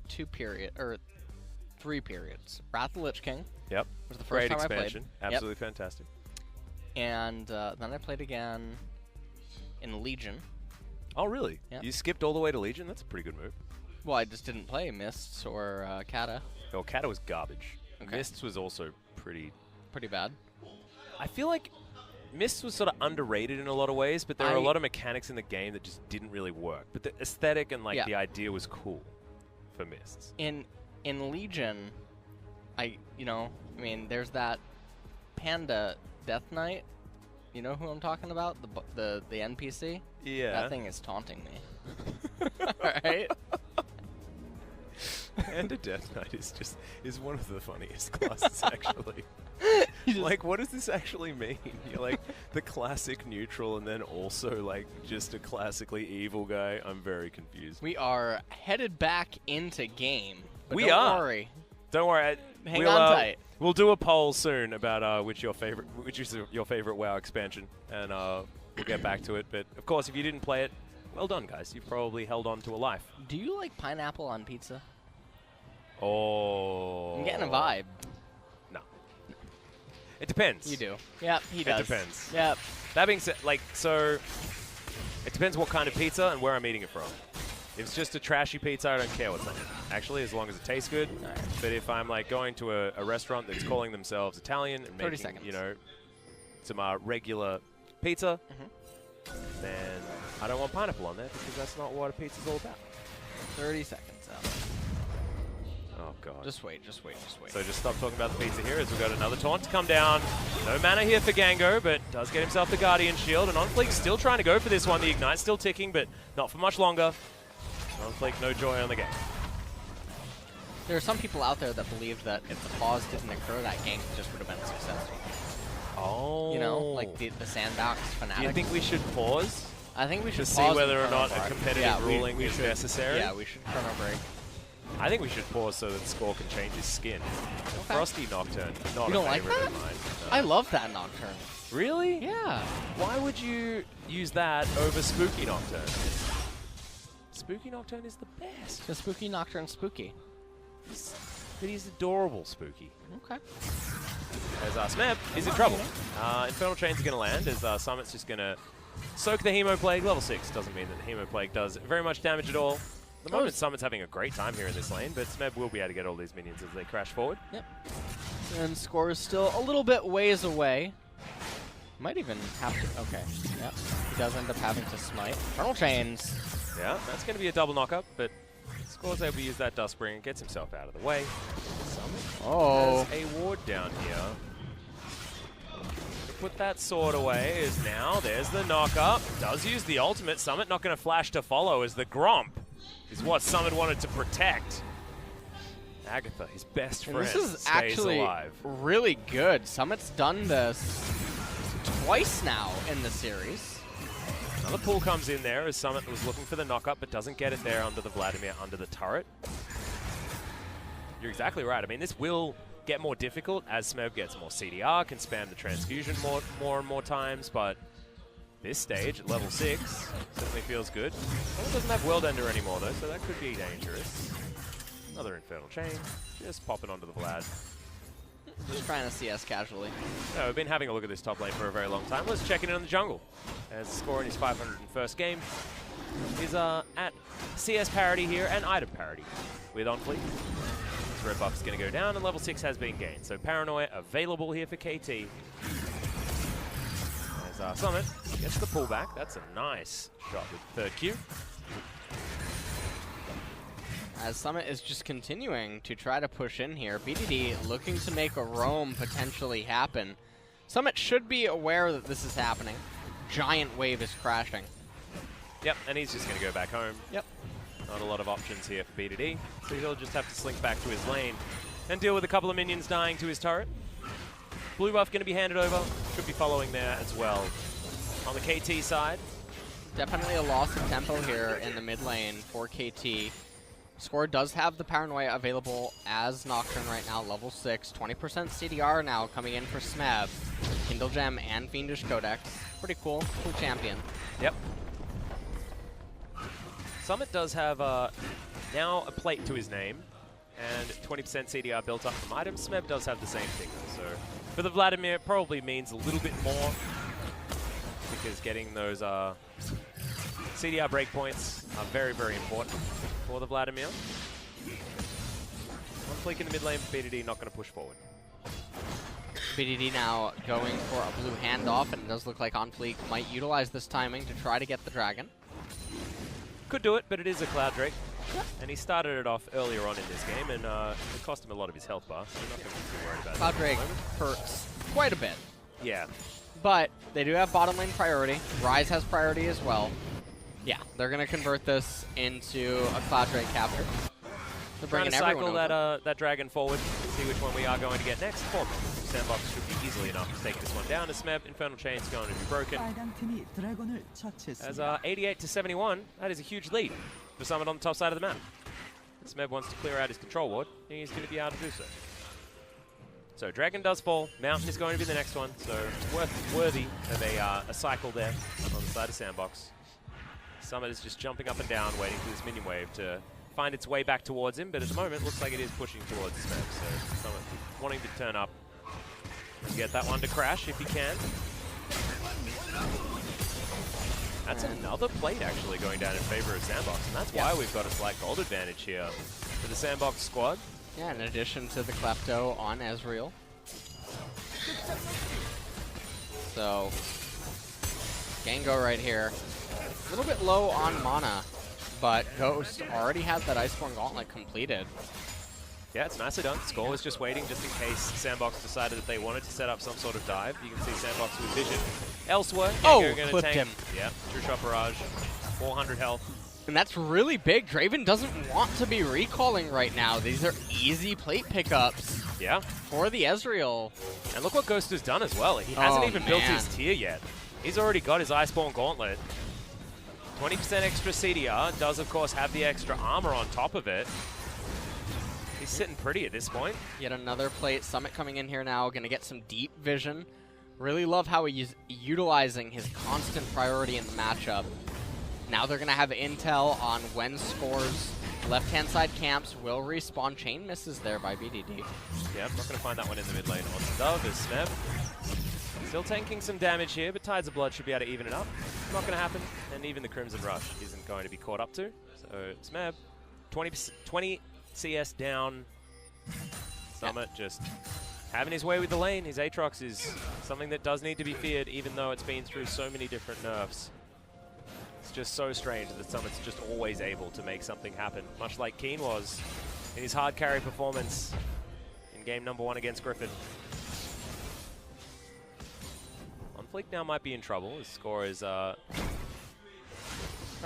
3 periods. Wrath of the Lich King Yep. was the first Great time expansion. I played. Absolutely fantastic. And then I played again in Legion. Oh, really? Yep. You skipped all the way to Legion? That's a pretty good move. Well, I just didn't play Mists or Kata. Oh, Kata was garbage. Okay. Mists was also pretty... Pretty bad. I feel like Mists was sort of underrated in a lot of ways, but there are a lot of mechanics in the game that just didn't really work. But the aesthetic and the idea was cool for Mists. In Legion, there's that Panda Death Knight. You know who I'm talking about? The NPC? Yeah. That thing is taunting me. Alright? Panda Death Knight is one of the funniest classes, actually. Like, what does this actually mean? You're like the classic neutral and then also like just a classically evil guy. I'm very confused. We are headed back into game. But We don't are. worry. Don't worry. Hang on tight. We'll do a poll soon about which is your favorite WoW expansion, and we'll get back to it. But of course, if you didn't play it, well done, guys. You've probably held on to a life. Do you like pineapple on pizza? Oh. I'm getting a vibe. No. It depends. You do. Yep, he does. It depends. Yep. That being said, so it depends what kind of pizza and where I'm eating it from. If it's just a trashy pizza, I don't care what's on it. Actually, as long as it tastes good. Right. But if I'm like going to a restaurant that's calling themselves Italian and 30 making, seconds. Some regular pizza, then I don't want pineapple on there because that's not what a pizza's all about. 30 seconds out. Oh, God. Just wait. So just stop talking about the pizza here as we've got another taunt to come down. No mana here for Gango, but does get himself the Guardian Shield. And OnFleek's still trying to go for this one. The Ignite's still ticking, but not for much longer. OnFleek, no joy on the game. There are some people out there that believe that if the pause didn't occur, that gank just would have been successful. Oh. You know, like the SANDBOX Fnatic. Do you think we should pause? I think we should to pause see whether or and chrono not a break. competitive ruling we is should, necessary? Yeah, we should chrono break. I think we should pause so that Score can change his skin. Okay. Frosty Nocturne, not You a don't like favorite that? of mine. No. I love that Nocturne. Really? Yeah. Why would you use that over Spooky Nocturne? Spooky Nocturne is the best. The Spooky Nocturne Spooky. But he's adorable, Spooky. Okay. As Smeb is in trouble. Infernal Chains are going to land as Summit's just going to soak the Hemo Plague. Level 6 doesn't mean that the Hemo Plague does very much damage at all. At the moment, Summit's having a great time here in this lane, but Smeb will be able to get all these minions as they crash forward. Yep. And score is still a little bit ways away. Might even have to... Okay. Yep. He does end up having to smite. Infernal Chains. Yeah, that's going to be a double knock-up, but Score's able to use that Dustbringer and gets himself out of the way. Summit has a ward down here. To put that sword away is now, there's the knock-up. Does use the ultimate. Summit not going to flash to follow as the Gromp is what Summit wanted to protect. Agatha, his best friend, this is stays actually alive. Really good. Summit's done this twice now in the series. Another pull comes in there as Summit was looking for the knock-up but doesn't get it there under the Vladimir, under the turret. You're exactly right. I mean, this will get more difficult as Smeb gets more CDR, can spam the transfusion more and more times, but this stage at level 6 certainly feels good. Well, doesn't have Worldender anymore though, so that could be dangerous. Another Infernal Chain, just popping onto the Vlad. Just trying to CS casually. No, we've been having a look at this top lane for a very long time. Let's check in on the jungle. As the score in his 501st game is at CS parity here and item parity with On Fleek. This red buff is going to go down and level 6 has been gained. So Paranoia available here for KT. As Summit gets the pullback. That's a nice shot with third Q. As Summit is just continuing to try to push in here. BDD looking to make a roam potentially happen. Summit should be aware that this is happening. Giant wave is crashing. Yep, and he's just going to go back home. Yep. Not a lot of options here for BDD, so he'll just have to slink back to his lane and deal with a couple of minions dying to his turret. Blue buff going to be handed over. Should be following there as well. On the KT side. Definitely a loss of tempo here in the mid lane for KT. Score does have the Paranoia available as Nocturne right now, level 6. 20% CDR now coming in for Smeb. Kindle Gem and Fiendish Codex. Pretty cool. Cool champion. Yep. Summit does have now a plate to his name and 20% CDR built up from items. Smeb does have the same thing though, so for the Vladimir it probably means a little bit more because getting those CDR breakpoints are very, very important for the Vladimir. One fleek in the mid lane, BDD not going to push forward. BDD now going for a blue handoff, and it does look like On Fleek might utilize this timing to try to get the dragon. Could do it, but it is a Cloud Drake. Yep. And he started it off earlier on in this game, and it cost him a lot of his health bar, so I'm not going to be too worried about Cloud Drake hurts quite a bit. Yeah. But they do have bottom lane priority. Ryze has priority as well. Yeah, they're going to convert this into a Cloud Drake capture. They're trying to cycle that dragon forward, see which one we are going to get next. SANDBOX should be easily enough to take this one down. As Smeb, Infernal Chain's going to be broken. As 88 to 71, that is a huge lead for Summit on the top side of the map. Smeb wants to clear out his control ward, and he's going to be able to do so. So Dragon does fall. Mountain is going to be the next one, so worthy of a cycle there on the side of SANDBOX. Summit is just jumping up and down, waiting for this minion wave to find its way back towards him, but at the moment looks like it is pushing towards Smeb, so Summit wanting to turn up and get that one to crash if he can. That's another plate actually going down in favor of SANDBOX, and that's why we've got a slight gold advantage here for the SANDBOX squad. Yeah, in addition to the Klepto on Ezreal. So, Gango right here. A little bit low on mana, but Ghost already has that Iceborne Gauntlet completed. Yeah, it's nicely done. Score was just waiting just in case SANDBOX decided that they wanted to set up some sort of dive. You can see SANDBOX with vision elsewhere. Gango clipped him. Yeah, True Shot Barrage, 400 health. And that's really big. Draven doesn't want to be recalling right now. These are easy plate pickups for the Ezreal. And look what Ghost has done as well. He hasn't even built his tier yet. He's already got his Iceborne Gauntlet. 20% extra CDR, does of course have the extra armor on top of it. He's sitting pretty at this point. Yet another plate. Summit coming in here now, going to get some deep vision. Really love how he's utilizing his constant priority in the matchup. Now they're going to have intel on when Score's left-hand side camps will respawn. Chain misses there by BDD. Yeah, I'm not going to find that one in the mid lane. On Dove is Smeb. Still tanking some damage here, but Tides of Blood should be able to even it up. Not going to happen, and even the Crimson Rush isn't going to be caught up to. So Smeb, 20 CS down. Summit just having his way with the lane. His Aatrox is something that does need to be feared, even though it's been through so many different nerfs. It's just so strange that Summit's just always able to make something happen, much like Keen was in his hard carry performance in game number 1 against Griffin. Fleek now might be in trouble. His score is trying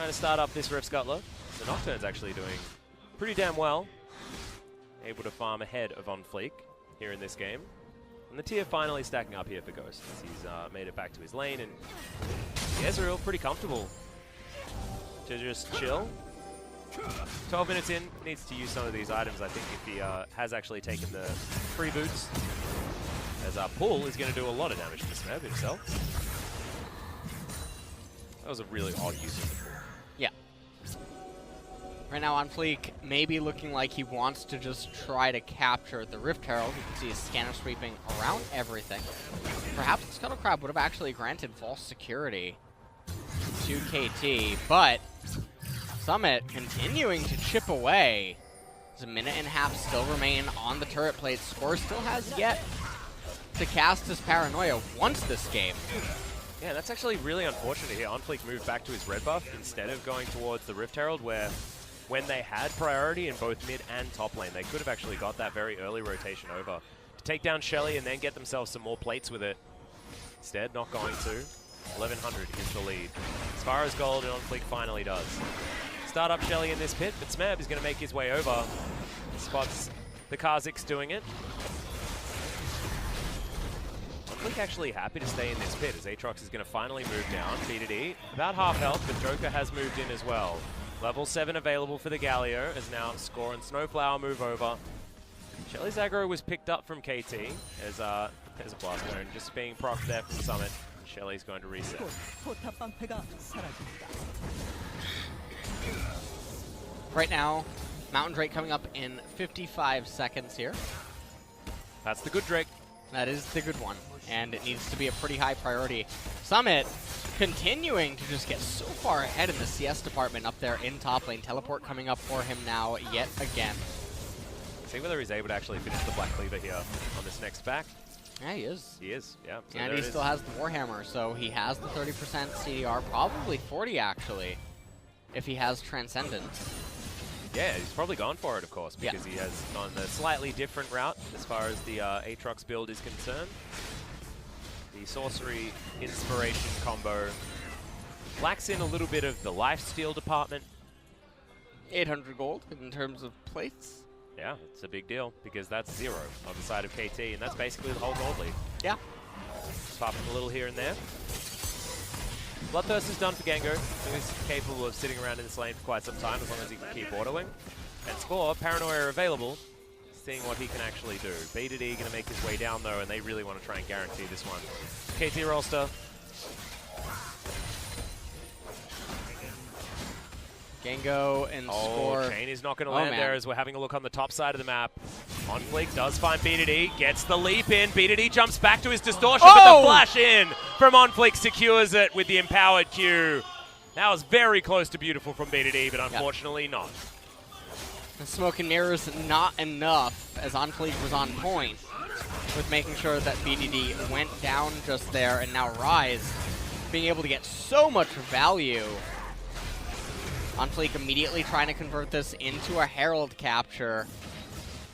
to start up this Rift Scuttler. The Nocturne's actually doing pretty damn well. Able to farm ahead of On Fleek here in this game. And the tier finally stacking up here for Ghost. He's made it back to his lane, and Ezreal pretty comfortable to just chill. 12 minutes in, needs to use some of these items, I think, if he has actually taken the free boots. As our pull is going to do a lot of damage to Smeb himself. That was a really odd use of the pull. Yeah. Right now on Fleek, maybe looking like he wants to just try to capture the Rift Herald. You can see his scanner sweeping around everything. Perhaps the Scuttle Crab would have actually granted false security to KT, but Summit continuing to chip away. There's a minute and a half still remain on the turret plate. Score still has yet to cast his Paranoia once this game. Yeah, that's actually really unfortunate here. OnFleek moved back to his red buff instead of going towards the Rift Herald, where when they had priority in both mid and top lane, they could have actually got that very early rotation over to take down Shelly and then get themselves some more plates with it. Instead, not going to. 1100 is the lead. As far as gold, and OnFleek finally does. Start up Shelly in this pit, but Smeb is going to make his way over. Spots the Kha'Zix doing it. OnFleek actually happy to stay in this pit, as Aatrox is going to finally move down. BDD, about half health, but Joker has moved in as well. Level 7 available for the Galio, as now Score and Snowflower move over. Shelly's aggro was picked up from KT, as there's a blast zone just being procced there from Summit. Shelly's going to reset. Right now, Mountain Drake coming up in 55 seconds here. That's the good Drake. That is the good one, and it needs to be a pretty high priority. Summit continuing to just get so far ahead in the CS department up there in top lane. Teleport coming up for him now yet again. See whether he's able to actually finish the Black Cleaver here on this next back. Yeah, he is. He is, yeah. So and he still has the Warhammer, so he has the 30% CDR, probably 40 actually, if he has Transcendence. Yeah, he's probably gone for it, of course, because he has gone a slightly different route as far as the Aatrox build is concerned. The Sorcery Inspiration combo lacks in a little bit of the lifesteal department. 800 gold in terms of plates. Yeah, it's a big deal, because that's 0 on the side of KT, and that's basically the whole gold lead. Yeah. Popping a little here and there. Bloodthirst is done for Gengo, who's capable of sitting around in this lane for quite some time, as long as he can keep autoing. And Score, Paranoia available, seeing what he can actually do. BDD going to make his way down, though, and they really want to try and guarantee this one. KT Rolster. Gengo and Score. Chain is not going to land there, as we're having a look on the top side of the map. OnFleek does find BDD, gets the leap in. BDD jumps back to his distortion, but the flash in from OnFleek secures it with the empowered Q. That was very close to beautiful from BDD, but unfortunately not. The smoke and mirrors not enough, as OnFleek was on point with making sure that BDD went down just there, and now Rise being able to get so much value. OnFleek immediately trying to convert this into a Herald capture,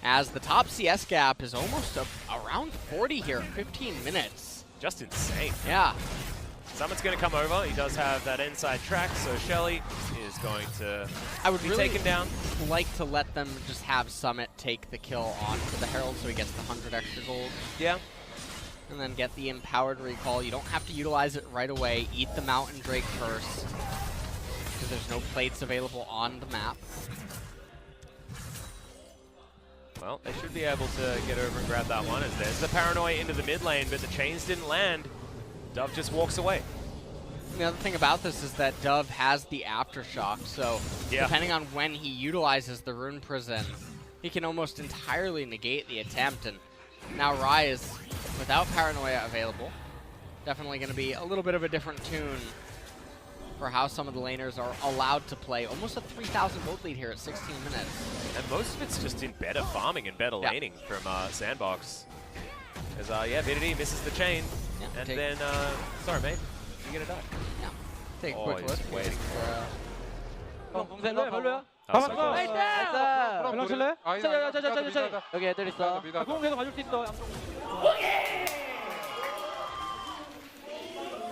as the top CS gap is almost around 40 here, 15 minutes. Just insane. Yeah. Summit's going to come over. He does have that inside track, so Shelly is going to be taken down. Like to let them just have Summit take the kill on for the Herald so he gets the 100 extra gold. Yeah. And then get the empowered recall. You don't have to utilize it right away. Eat the Mountain Drake first, because there's no plates available on the map. Well, they should be able to get over and grab that one, as there's the Paranoia into the mid lane, but the chains didn't land. Dove just walks away. The other thing about this is that Dove has the Aftershock, so depending on when he utilizes the Rune Prison, he can almost entirely negate the attempt. And now Rise, without Paranoia available, definitely going to be a little bit of a different tune for how some of the laners are allowed to play. Almost a 3,000 gold lead here at 16 minutes. And most of it's just in better farming and better laning from SANDBOX. As V8D misses the chain, and then, sorry mate, you're going to die. Yeah, take a quick look. Waiting. 여기 애들 있어. 공 계속 가줄 수 있어.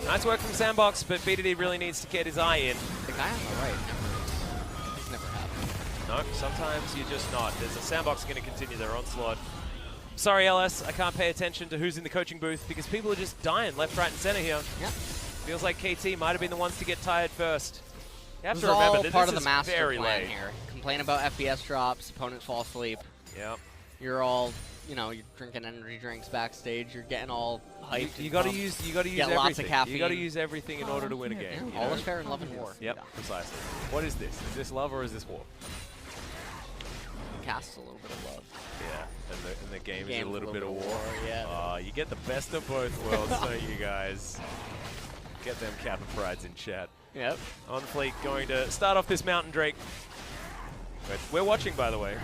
Nice work from SANDBOX, but V8D really needs to get his eye in. The guy on the right it's never happened. No, sometimes you're just not. There's a SANDBOX going to continue their onslaught. Sorry, LS, I can't pay attention to who's in the coaching booth because people are just dying left, right, and center here. Yep. Feels like KT might have been the ones to get tired first. You have this to is remember all that part this of the is master very plan late. here. Complain about FPS drops, opponents fall asleep. Yep. You're all, you're drinking energy drinks backstage. You're getting all hyped. You got to use everything. Lots of caffeine. You got to use everything in order to win a game. Yeah, all is fair in love and war. Yep, precisely. What is this? Is this love or is this war? Casts a little bit of love. Yeah, and the game is a little bit of war. Yeah. You get the best of both worlds, don't you guys? Get them Kappa prides in chat. Yep. On Fleet going to start off this Mountain Drake. We're watching, by the way.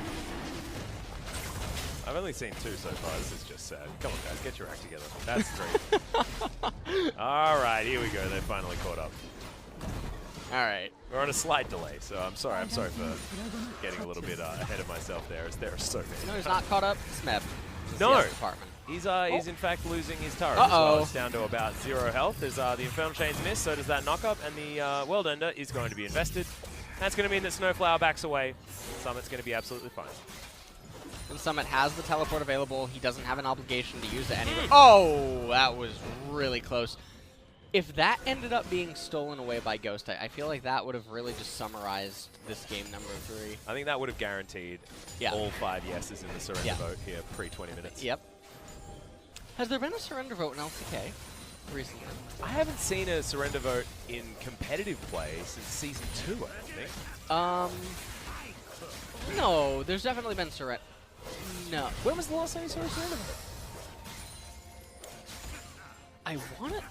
I've only seen 2 so far. This is just sad. Come on, guys, get your act together. That's 3. All right, here we go. They're finally caught up. All right. We're on a slight delay, so I'm sorry. I'm sorry for getting a little bit ahead of myself there, as there are so many. No, he's not caught up. Smeb. No. Department. He's in fact losing his turret as well. It's down to about 0 health. As the Infernal Chain's missed, so does that knock-up, and the World Ender is going to be invested. That's going to mean that Snowflower backs away. Summit's going to be absolutely fine. And Summit has the teleport available. He doesn't have an obligation to use it anyway. Oh, that was really close. If that ended up being stolen away by Ghost, I feel like that would have really just summarized this game number 3. I think that would have guaranteed all 5 yeses in the surrender vote here pre-20 minutes. Yep. Has there been a surrender vote in LCK recently? I haven't seen a surrender vote in competitive play since Season 2, I don't think. No, there's definitely been surrender. No. When was the last time you saw a surrender vote? I want to...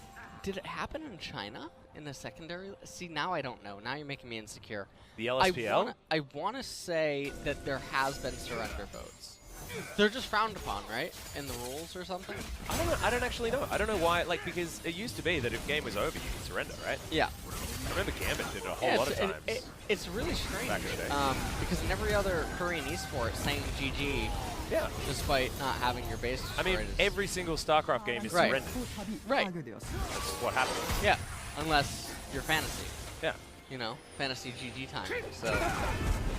Did it happen in China in the secondary? See, now I don't know. Now you're making me insecure. The LSPL? I want to say that there has been surrender votes. They're just frowned upon, right? In the rules or something? I don't know. I don't actually know. I don't know why. Like, because it used to be that if game was over, you could surrender, right? Yeah. I remember Gambit did it a whole lot of times. It's really strange. Back in the day. Because in every other Korean esport, saying GG, despite not having your base destroyed. I mean, every single StarCraft game is surrendered. Right. That's what happens. Yeah. Unless you're fantasy. Yeah. You know, fantasy GG time. So.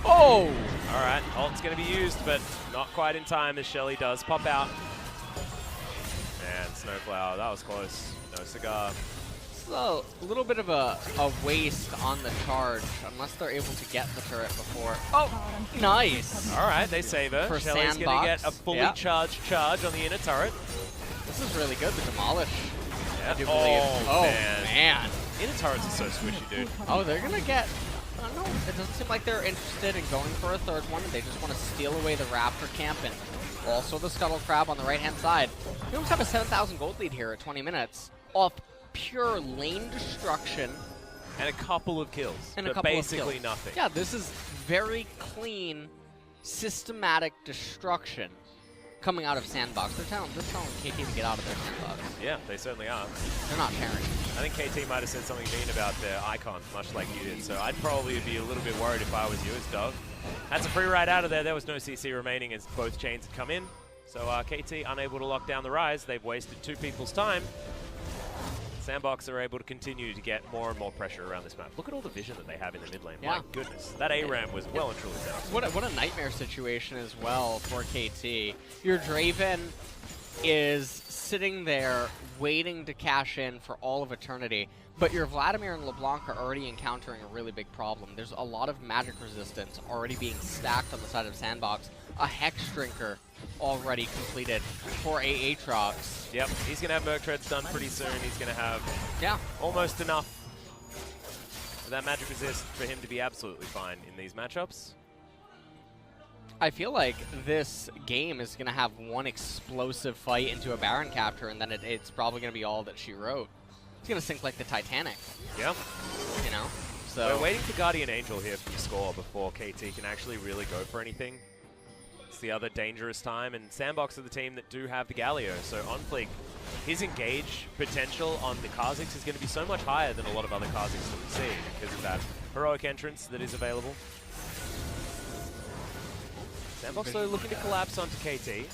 Oh! All right, ult's going to be used, but not quite in time as Shelly does pop out. And Snowflower, that was close. No cigar. So, a little bit of a waste on the charge, unless they're able to get the turret before. Oh, nice! All right, they save her. For Shelly's going to get a fully charged charge on the inner turret. This is really good, the demolish. Yeah. I do believe. Oh, man. Inner turrets are so squishy, dude. Oh, they're going to get... I don't know. It doesn't seem like they're interested in going for a third one. They just want to steal away the Raptor camp and also the Scuttle Crab on the right-hand side. We almost have a 7,000 gold lead here at 20 minutes off pure lane destruction. And a couple of kills. And but basically nothing. Yeah, this is very clean, systematic destruction coming out of SANDBOX. They're telling KT to get out of their SANDBOX. Yeah, they certainly are. They're not caring. I think KT might have said something mean about their icon, much like you did. So I'd probably be a little bit worried if I was you as Dove. That's a free ride out of there. There was no CC remaining as both chains had come in. So KT unable to lock down the Rise. They've wasted 2 people's time. SANDBOX are able to continue to get more and more pressure around this map. Look at all the vision that they have in the mid lane. Yeah. My goodness. That ARAM was well and truly set up. What a nightmare situation as well for KT. Your Draven is sitting there waiting to cash in for all of eternity, but your Vladimir and LeBlanc are already encountering a really big problem. There's a lot of magic resistance already being stacked on the side of SANDBOX. A Hex Drinker already completed for Aatrox. Yep, he's going to have Merc Treads done pretty soon. He's going to have almost enough that magic resist for him to be absolutely fine in these matchups. I feel like this game is going to have one explosive fight into a Baron capture, and then it's probably going to be all that she wrote. It's going to sink like the Titanic. Yeah. You know? So we're waiting for Guardian Angel here for the score before KT can actually really go for anything. It's the other dangerous time, and SANDBOX are the team that do have the Galio. So on Fleek, his engage potential on the Kha'Zix is going to be so much higher than a lot of other Kha'Zix that we see because of that heroic entrance that is available. SANDBOX though looking to collapse onto KT.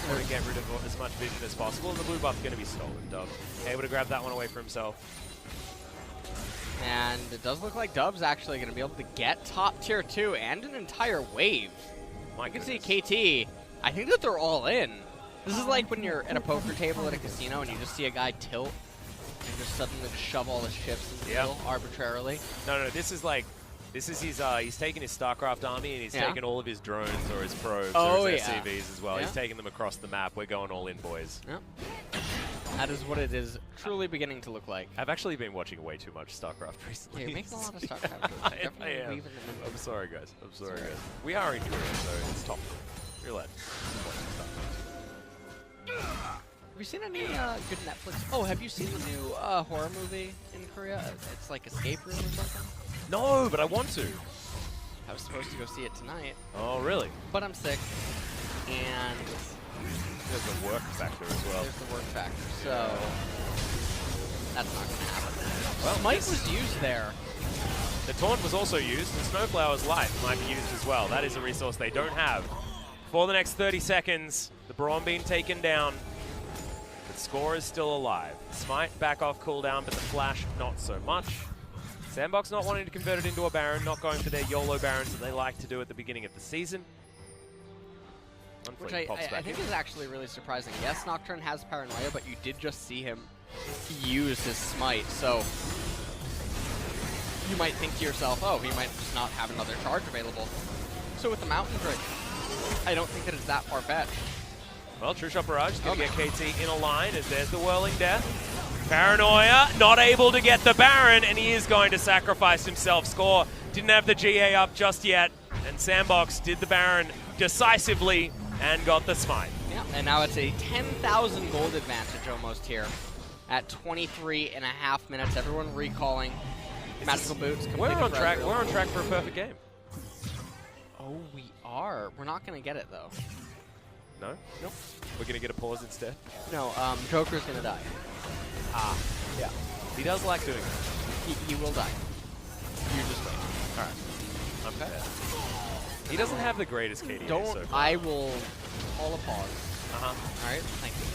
Trying to get rid of as much vision as possible, and the blue buff's going to be stolen. Dub able to grab that one away for himself. And it does look like Dub's actually going to be able to get top tier 2 and an entire wave. My you can see KT, I think that they're all in. This is like when you're at a poker table at a casino and you just see a guy tilt and just suddenly just shove all his chips in the middle arbitrarily. No, this is his, he's taken his StarCraft army and he's taken all of his drones or his probes or his SCVs as well. He's taking them across the map. We're going all in, boys. Yep. That is what it is truly beginning to look like. I've actually been watching way too much StarCraft recently. Yeah, you're making a lot of StarCraft. I am. I'm sorry, guys. I'm sorry, guys. We are in Korea, so it's top. You're allowed. Have you seen any good Netflix? Oh, have you seen the new horror movie in Korea? It's like Escape Room or something? No, but I want to. I was supposed to go see it tonight. Oh, really? But I'm sick. And there's the work factor as well. There's the work factor, so that's not going to happen. Well, Smite was used there. The Taunt was also used, and Snowflower's Life might be used as well. That is a resource they don't have. For the next 30 seconds, the Braum being taken down. The score is still alive. Smite back off cooldown, but the Flash not so much. SANDBOX not wanting to convert it into a Baron, not going for their YOLO Barons that they like to do at the beginning of the season. Which I think is actually really surprising. Yes, Nocturne has Paranoia, but you did just see him use his Smite, so you might think to yourself, oh, he might just not have another charge available. So with the Mountain Bridge, I don't think that it's that far-fetched. Well, True Shot Barrage is going to get KT in a line as there's the Whirling Death. Paranoia not able to get the Baron, and he is going to sacrifice himself. Score didn't have the GA up just yet, and SANDBOX did the Baron decisively and got the Smite. Yeah, and now it's a 10,000 gold advantage almost here at 23.5 minutes. Everyone recalling Magical Boots. We're on track. We're on track for a perfect game. Oh, we are. We're not going to get it though. No? Nope. We're going to get a pause instead? No, Joker's going to die. Ah, yeah. He does like doing that. He will die. You just wait. All right. I'm fair. He doesn't have the greatest KD. Don't. So far. I will call a pause. Uh-huh. All right. Thank you.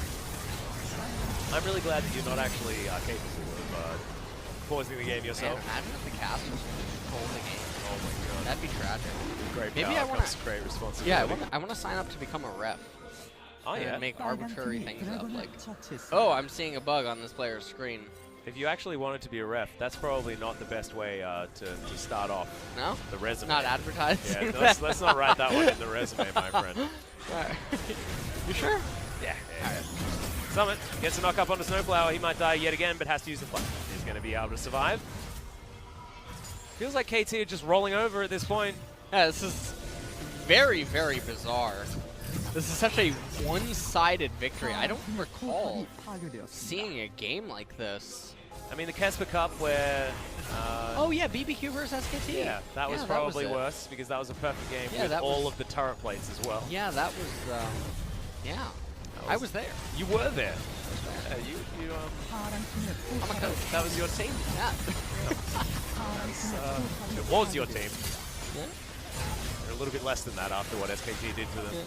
I'm really glad that you're not actually capable of pausing the game yourself. Man, imagine if the cast was hold the game. Oh my god. That'd be tragic. Great Maybe power I want to. Great responsibility. Yeah, I want to sign up to become a ref. Oh yeah. And make arbitrary things up, like, oh, I'm seeing a bug on this player's screen. If you actually wanted to be a ref, that's probably not the best way to start off. No? The resume. Not advertising. Yeah, let's not write that one in the resume, my friend. Alright. You sure? Yeah. Alright. Summit gets a knock up onto Snowflower. He might die yet again, but has to use the flash. He's going to be able to survive. Feels like KT are just rolling over at this point. Yeah, this is very, very bizarre. This is such a one-sided victory. I don't recall seeing a game like this. I mean, the Kesper Cup where... oh, yeah, BBQ versus SKT. Yeah, that was probably worse because that was a perfect game with all of the turret plates as well. Yeah, that was... yeah, I was there. You were there. I'm a coach. That was your team? Yeah. It was your team. Yeah. They're a little bit less than that after what SKT did to them. Yeah.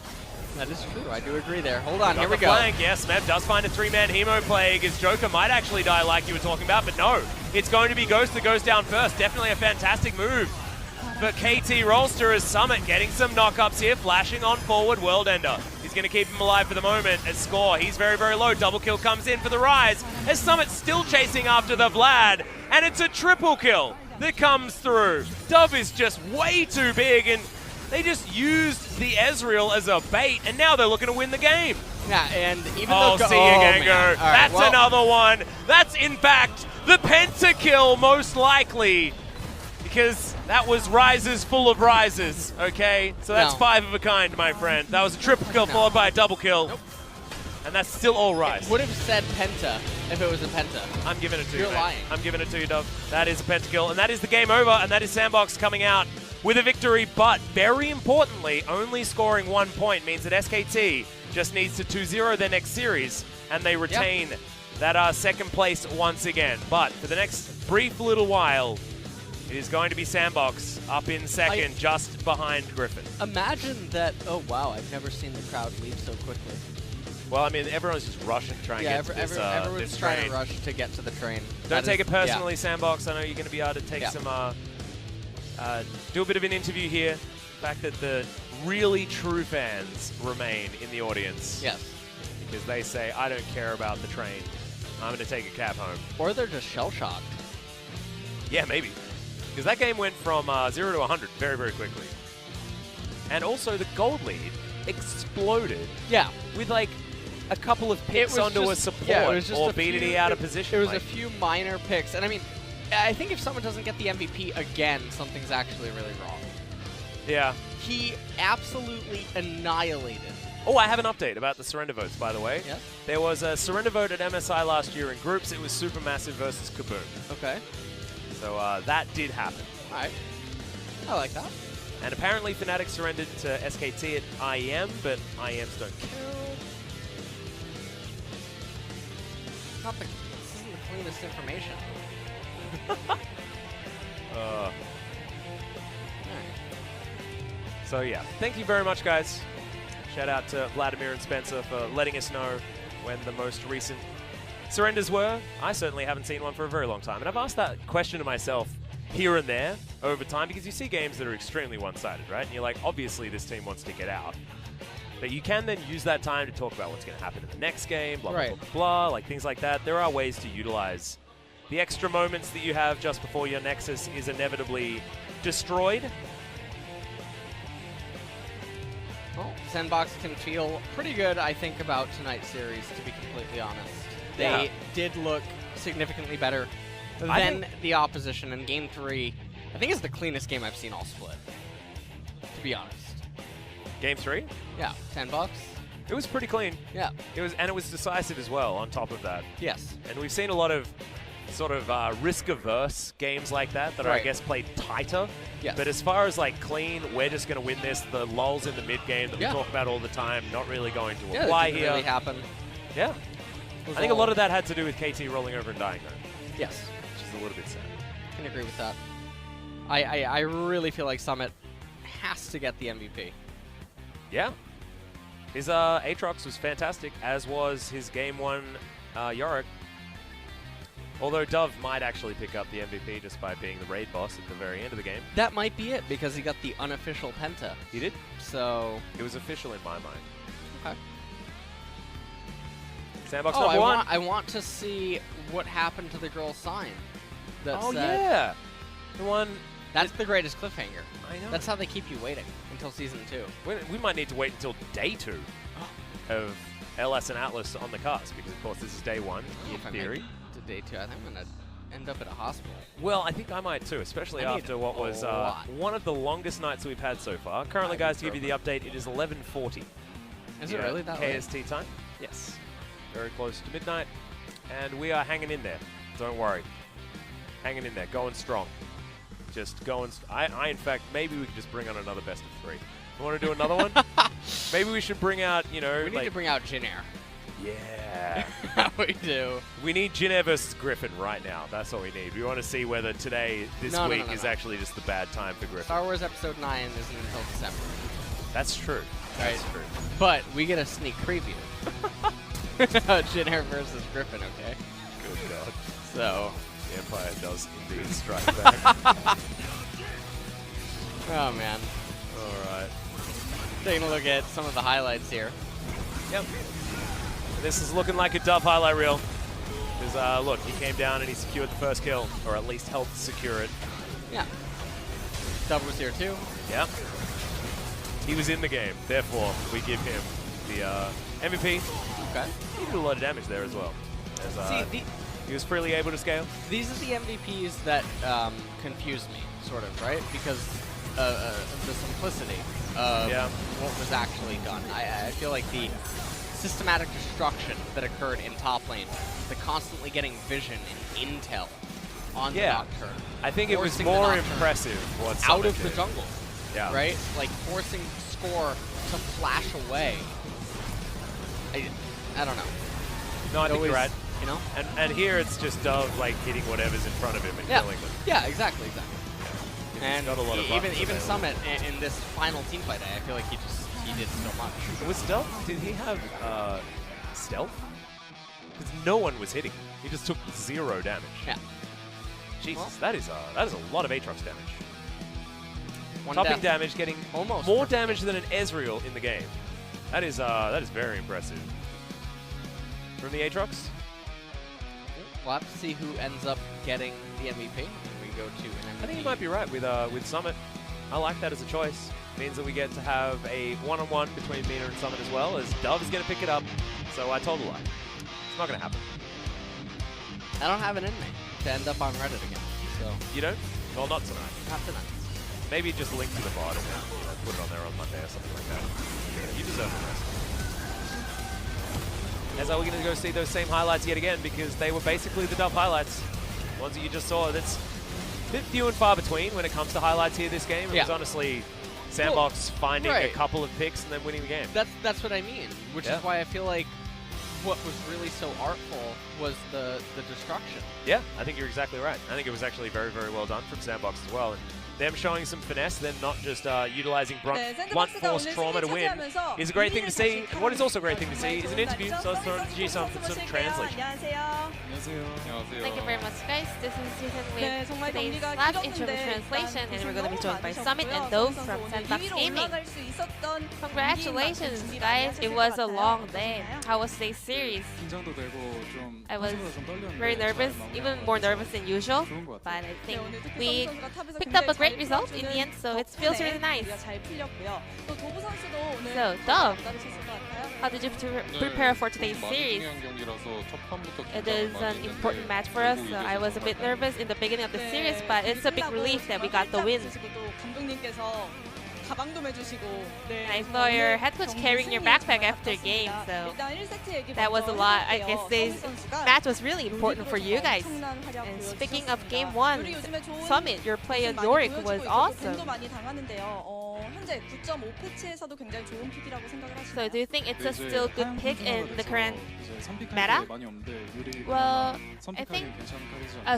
That is true. I do agree there. Hold on. Here we go. Flank. Yes, Mev does find a 3-man Hemo Plague. His Joker might actually die like you were talking about, but no. It's going to be Ghost that goes down first. Definitely a fantastic move. But KT Rolster as Summit getting some knockups here, flashing on forward World Ender. He's going to keep him alive for the moment as Score. He's very, very low. Double kill comes in for the Rise as Summit still chasing after the Vlad. And it's a triple kill that comes through. Dove is just way too big, and They just used the Ezreal as a bait, and now they're looking to win the game. Yeah, and even though see you, Gengar. That's well, another one. That's, in fact, the pentakill, most likely. Because that was rises full of rises, okay? So that's 5 of a kind, my friend. That was a triple kill followed by a double kill. Nope. And that's still all rise. It would have said penta if it was a penta. I'm giving it to you, You're lying. I'm giving it to you, Dove. That is a pentakill, and that is the game over, and that is SANDBOX coming out with a victory, but very importantly, only scoring 1 point means that SKT just needs to 2-0 their next series, and they retain that second place once again. But for the next brief little while, it is going to be SANDBOX up in second, just behind Griffin. Imagine that, oh wow, I've never seen the crowd leave so quickly. Well, I mean, everyone's just rushing to try and get to this everyone's trying train. to rush to get to the train. Don't take it personally, SANDBOX. I know you're going to be able to take some, do a bit of an interview here. The fact that the really true fans remain in the audience. Yes. Because they say, I don't care about the train. I'm going to take a cab home. Or they're just shell-shocked. Yeah, maybe. Because that game went from 0 to 100 very, very quickly. And also the gold lead exploded. Yeah. With like a couple of picks onto a support or beating it out of position. It was a few minor picks. And I mean, I think if someone doesn't get the MVP again, something's actually really wrong. Yeah. He absolutely annihilated. Oh, I have an update about the surrender votes, by the way. Yes? There was a surrender vote at MSI last year in groups. It was Supermassive versus Kaboom. Okay. So that did happen. All right. I like that. And apparently Fnatic surrendered to SKT at IEM, but IEMs don't count. This isn't the cleanest information. So yeah, thank you very much, guys. Shout out to Vladimir and Spencer for letting us know when the most recent surrenders were. I certainly haven't seen one for a very long time. And I've asked that question to myself here and there over time because you see games that are extremely one-sided, right? And you're like, obviously this team wants to get out. But you can then use that time to talk about what's going to happen in the next game, blah, blah, blah, blah, blah, like things like that. There are ways to utilize the extra moments that you have just before your Nexus is inevitably destroyed. Well, SANDBOX can feel pretty good, I think, about tonight's series, to be completely honest. They did look significantly better than the opposition in Game 3. I think it's the cleanest game I've seen all split, to be honest. Game 3? Yeah, SANDBOX. It was pretty clean. Yeah. It was decisive as well on top of that. Yes. And we've seen a lot of sort of risk-averse games like that are, I guess, played tighter. Yes. But as far as, like, clean, we're just going to win this, the lulls in the mid-game that we talk about all the time, not really going to apply that didn't here. really happen. Yeah. I think a lot of that had to do with KT rolling over and dying, though. Yes. Which is a little bit sad. I can agree with that. I really feel like Summit has to get the MVP. Yeah. His Aatrox was fantastic, as was his Game 1 Yorick. Although Dove might actually pick up the MVP just by being the raid boss at the very end of the game. That might be it, because he got the unofficial Penta. He did? So... It was official in my mind. Okay. SANDBOX number 1. I want to see what happened to the girl's sign. Yeah. The one... That's the greatest cliffhanger. I know. That's how they keep you waiting until Season 2. We might need to wait until Day 2 of LS and Atlas on the cusp, because of course this is Day 1, in theory. To Day 2, I think I'm going to end up at a hospital. Well, I think I might too, especially after what was one of the longest nights we've had so far. Currently, guys, to give you the update, it is 11:40. Is it really that late? KST time? Yes. Very close to midnight. And we are hanging in there. Don't worry. Hanging in there. Going strong. Just going... in fact, maybe we could just bring on another best of 3. You want to do another one? Maybe we should bring out, you know... We need to bring out Jin Air. Yeah. We do. We need Jin Air versus Griffin right now. That's what we need. We want to see whether this week is actually just the bad time for Griffin. Star Wars Episode 9 isn't until December. That's true. That's true. But we get a sneak preview. Jin Air versus Griffin, okay? Good God. So... The Empire does indeed strike back. Oh, man. All right. Taking a look at some of the highlights here. Yep. This is looking like a Dove highlight reel. Because, look, he came down and he secured the first kill, or at least helped secure it. Yeah. Dove was here, too. Yep. He was in the game, therefore we give him the MVP. Okay. He did a lot of damage there as well. As, he was freely able to scale. These are the MVPs that confuse me, sort of, right? Because of the simplicity of what was actually done. I feel like the systematic destruction that occurred in top lane, the constantly getting vision and intel on the Nocturne. I think it was more impressive what out of did. the jungle. Yeah. Right? Like forcing Score to flash away. I don't know. No, I think you're right. You know? And here it's just Dove like hitting whatever's in front of him and killing them. Yeah, exactly. And got a lot of even Summit in this final team fight, I feel like he did so much. Was Dove? Did he have stealth? Because no one was hitting. He just took 0 damage. Yeah. Jesus, that is a lot of Aatrox damage. One Topping death. damage, getting almost more damage than an Ezreal in the game. That is very impressive. From the Aatrox? We'll have to see who ends up getting the MVP when we go to an MVP. I think you might be right with Summit. I like that as a choice. Means that we get to have a one-on-one between Mina and Summit as well, as Dove is going to pick it up. So I told a lie. It's not going to happen. I don't have it in me to end up on Reddit again. So you don't? Well, not tonight. Not tonight. Maybe just link to the bot and put it on there on Monday or something like that. Yeah, you deserve the rest. As we're going to go see those same highlights yet again, because they were basically the Dove highlights. Ones that you just saw. That's a bit few and far between when it comes to highlights here this game. It was honestly SANDBOX finding a couple of picks and then winning the game. That's what I mean, which is why I feel like what was really so artful was the destruction. Yeah, I think you're exactly right. I think it was actually very, very well done from SANDBOX as well. And them showing some finesse, them not just utilizing blunt force trauma to win, is a great thing to see. And what is also a great thing to see is an interview, so let's throw it to Ji-Sung for some translation. Thank you very much, guys. This is Susan with today's last interview translation, and we're going to be joined by Summit and Dove from SANDBOX Gaming. Congratulations, guys. It was a long day. How was today's series? I was very nervous, even more nervous than usual, but I think we picked up a great result in the end, so it feels really nice. So, Dove, how did you prepare for today's series? It is an important match for us, so I was a bit nervous in the beginning of the series, but it's a big relief that we got the win. I saw your head coach carrying your backpack after game, so that was a lot. I guess this match was really important for you guys. And speaking of game 1, Summit, your play on Yorick was awesome. So do you think it's a still good pick in the current meta? Well, I think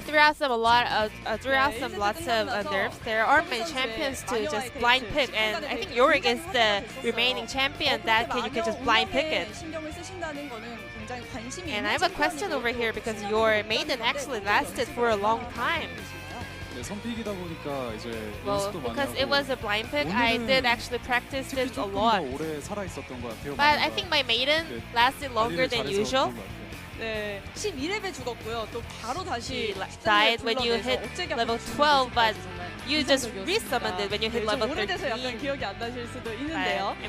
throughout lots of nerfs, there aren't many champions to just blind pick, and I think Yorick is the remaining champion that you can just blind pick it. And I have a question over here because your maiden actually lasted for a long time. Well, because it was a blind pick, I did actually practice it a lot. But I think my maiden lasted longer than usual. She died when you hit level 12, but you just resummoned it when you hit level 13. I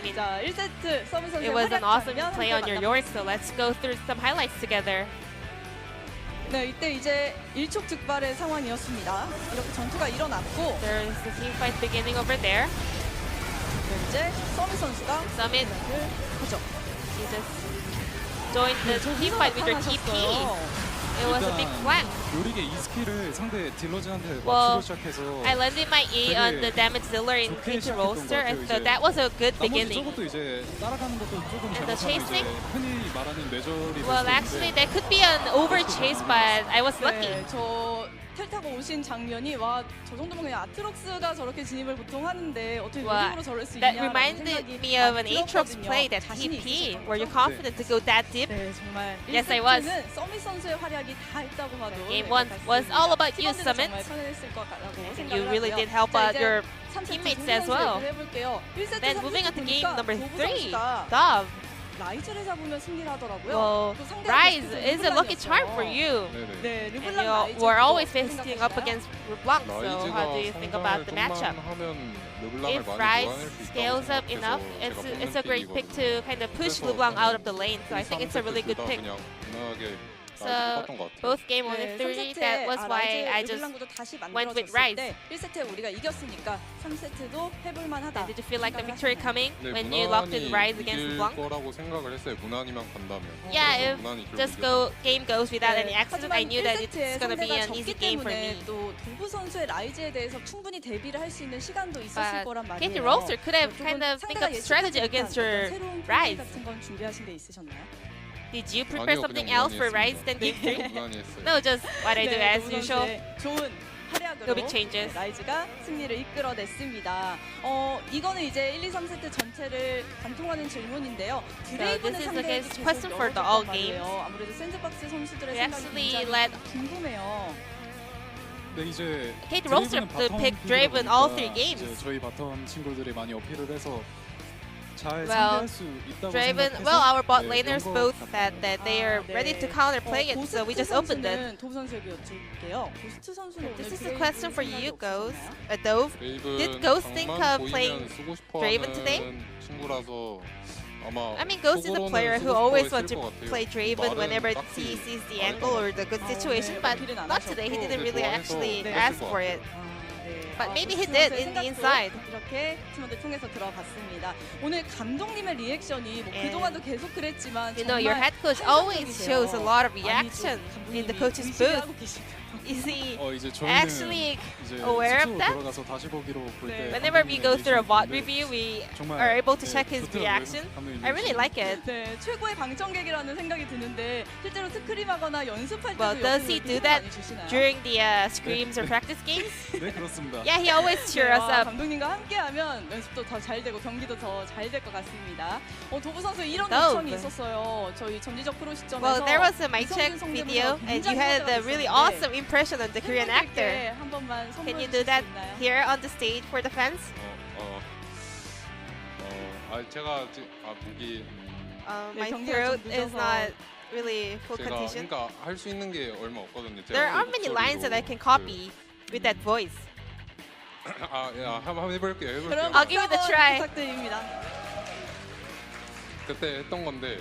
mean, it was an awesome play on your Yorick, so let's go through some highlights together. 이때 이제 일촉즉발의 상황이었습니다. 이렇게 전투가 일어났고 There is the team fight beginning over there. 이제 서밋 선수가 Summit 하죠. You just joined the team fight with your TP. It was a big flank. Well, I landed my E on the damage dealer into Rolster, and so that was a good beginning. And the chasing? Well, actually, that could be an over chase, but I was lucky. 텔 타고 오신 장면이 와, 저 정도면 그냥 아트록스가 저렇게 진입을 보통 하는데 어떻게 Well, 무빙으로 저럴 수 that 있냐라는 reminded 생각이 me of an Aatrox 들었거든요. play, that 자신이 TP. 있으신 Were you 거죠? confident to go that deep? 네, 정말 Yes, I was. 1세트는 서밋 선수의 활약이 다 했다고 봐도 Game 1 was all about you, Summit. And you really did help out your teammates as well. Then moving on to game number 3, Dove. 라이즈를 잡으면 승리를 하더라고요. Well, 또 상대가 Rise 계속해서 is a lucky charm for 르블랑이었어요. you. 네네. 네, And 르블랑 you 라이즈 were always 어떻게 facing up 생각하시나요? against LeBlanc, so how do you think about the matchup? 하면 르블랑을 If 많이 Rise 몰아낼 수 있다고 scales up 생각해서 enough, 제가 it's a 뽑는 great pick 픽이거든요. to kind of push 그래서 LeBlanc out of 저는 the lane. So I think it's a really good pick. 그냥 무난하게 So 뽑았던 것 같아요. both game only 네, 3. 3세트에 That was why I just 르블랑부터 다시 went with 만들어졌을 Rise. 때 1세트에 우리가 이겼으니까 3세트도 해볼만하다. Did you feel like the victory coming 네, when you locked in 무난히 Rise against 이길 LeBlanc? 거라고 생각을 했어요. 무난히만 간다면. Yeah, if 무난히 결국 just 이겼어요. game goes without any 네, accident, 하지만 I knew that 1세트에 it's gonna be 상대가 an easy 적기 game for 때문에 me. 또 도부 선수의 라이즈에 대해서 충분히 대비를 할 수 있는 시간도 있었을 But 거란 KT 말이에요. Rolster could have 조금 kind of think 상대가 of strategy 예측하지 against 못한 your 새로운 플레이 Rise. 같은 건 준비하신 게 있으셨나요? Did you prepare 아니요, something 그냥 else for Rise than 무난히 game 3? 했어요. 무난히 했어요. No, just what I do 네, as 도부 usual. 선수의 좋은 활약으로 No big changes. 라이즈가 승리를 이끌어냈습니다. 이거는 이제 1, 2, 3세트 전체를 관통하는 질문인데요. 드레이브는 this is 상대에게 the 계속 question for the all 열어줬단 말이에요. 아무래도 샌드박스 선수들의 We 생각이 actually 굉장히 let 궁금해요. 네, 이제 KT Rolster 드레이브는 to pick 바텀 Draven 픽이다 all 보니까 3 games. 이제 저희 바텀 친구들이 많이 어필을 해서 잘 Well, 상대할 수 있다고 Draven, 생각해서 well, our bot 네, laners 연거 both 같은 said 거. that they are 네. ready to counterplay it, so we 고스트 just opened it. 선수는 도부 선수에게 여쭐게요. 고스트 선수는 This 오늘 is a 드레이브 question for 생각이 you, Ghost. 없으셨나요? Dove. 레이븐 Did Ghost think 장만 of 보이면 playing 쓰고 싶어 Draven 하는 today? 친구라서 아마 I mean, Ghost is a 속으로는 player who 쓰고 always 싶어 wants 했을 to 것 같아요. play Draven 말은 whenever 딱히 he sees the 안 했던 angle 것 or the good 아, situation, 오늘 but 어필은 안 not today. He 하셨고. didn't really 좋아해서 actually 네. ask 했을 것 for it. 네. But maybe he 고스트 did 선수의 in the 생각도 inside. 이렇게 팀원들 통해서 들어봤습니다. 오늘 감독님의 리액션이 뭐 And 그동안도 계속 그랬지만 You know, your head coach always shows a lot of reaction in the coach's booth. Is he 이제 저희는 actually 이제 aware of 숙소로 that? 돌아가서 다시 보기로 볼 네. 때 Whenever we go through a bot 감독님의 review, we 정말, are able to 네, check his 좋더라고요. reaction. 감독님 I really like it. 네, 최고의 방청객이라는 생각이 드는데 실제로 스크림하거나 연습할 때도 Well, does he do that 많이 주시나요? during the screams or practice games? 네, 그렇습니다. Yeah, he always cheer us up. 감독님과 함께하면 연습도 더 잘 되고 경기도 더 잘 될 것 같습니다. 도부 선수 이런 Dove. 요청이 있었어요. 저희 전지적 프로 시점에서 Well, there was a mic check 이성균 video, 성대모사가 and you had a really 굉장히 awesome impression of the Korean actor. 한 번만 선물해 Can you 주실 do 수 that 있나요? here on the stage for the fans? 제가 목이 My 경기가 throat 좀 is 늦어서. not really full 제가 condition. 그러니까 할 수 있는 게 얼마 없거든요. There aren't many lines that I can copy with that voice. 한번 해볼게요. 그럼 I'll give it a 박수 try. 한번 부탁드립니다. 그때 했던 건데.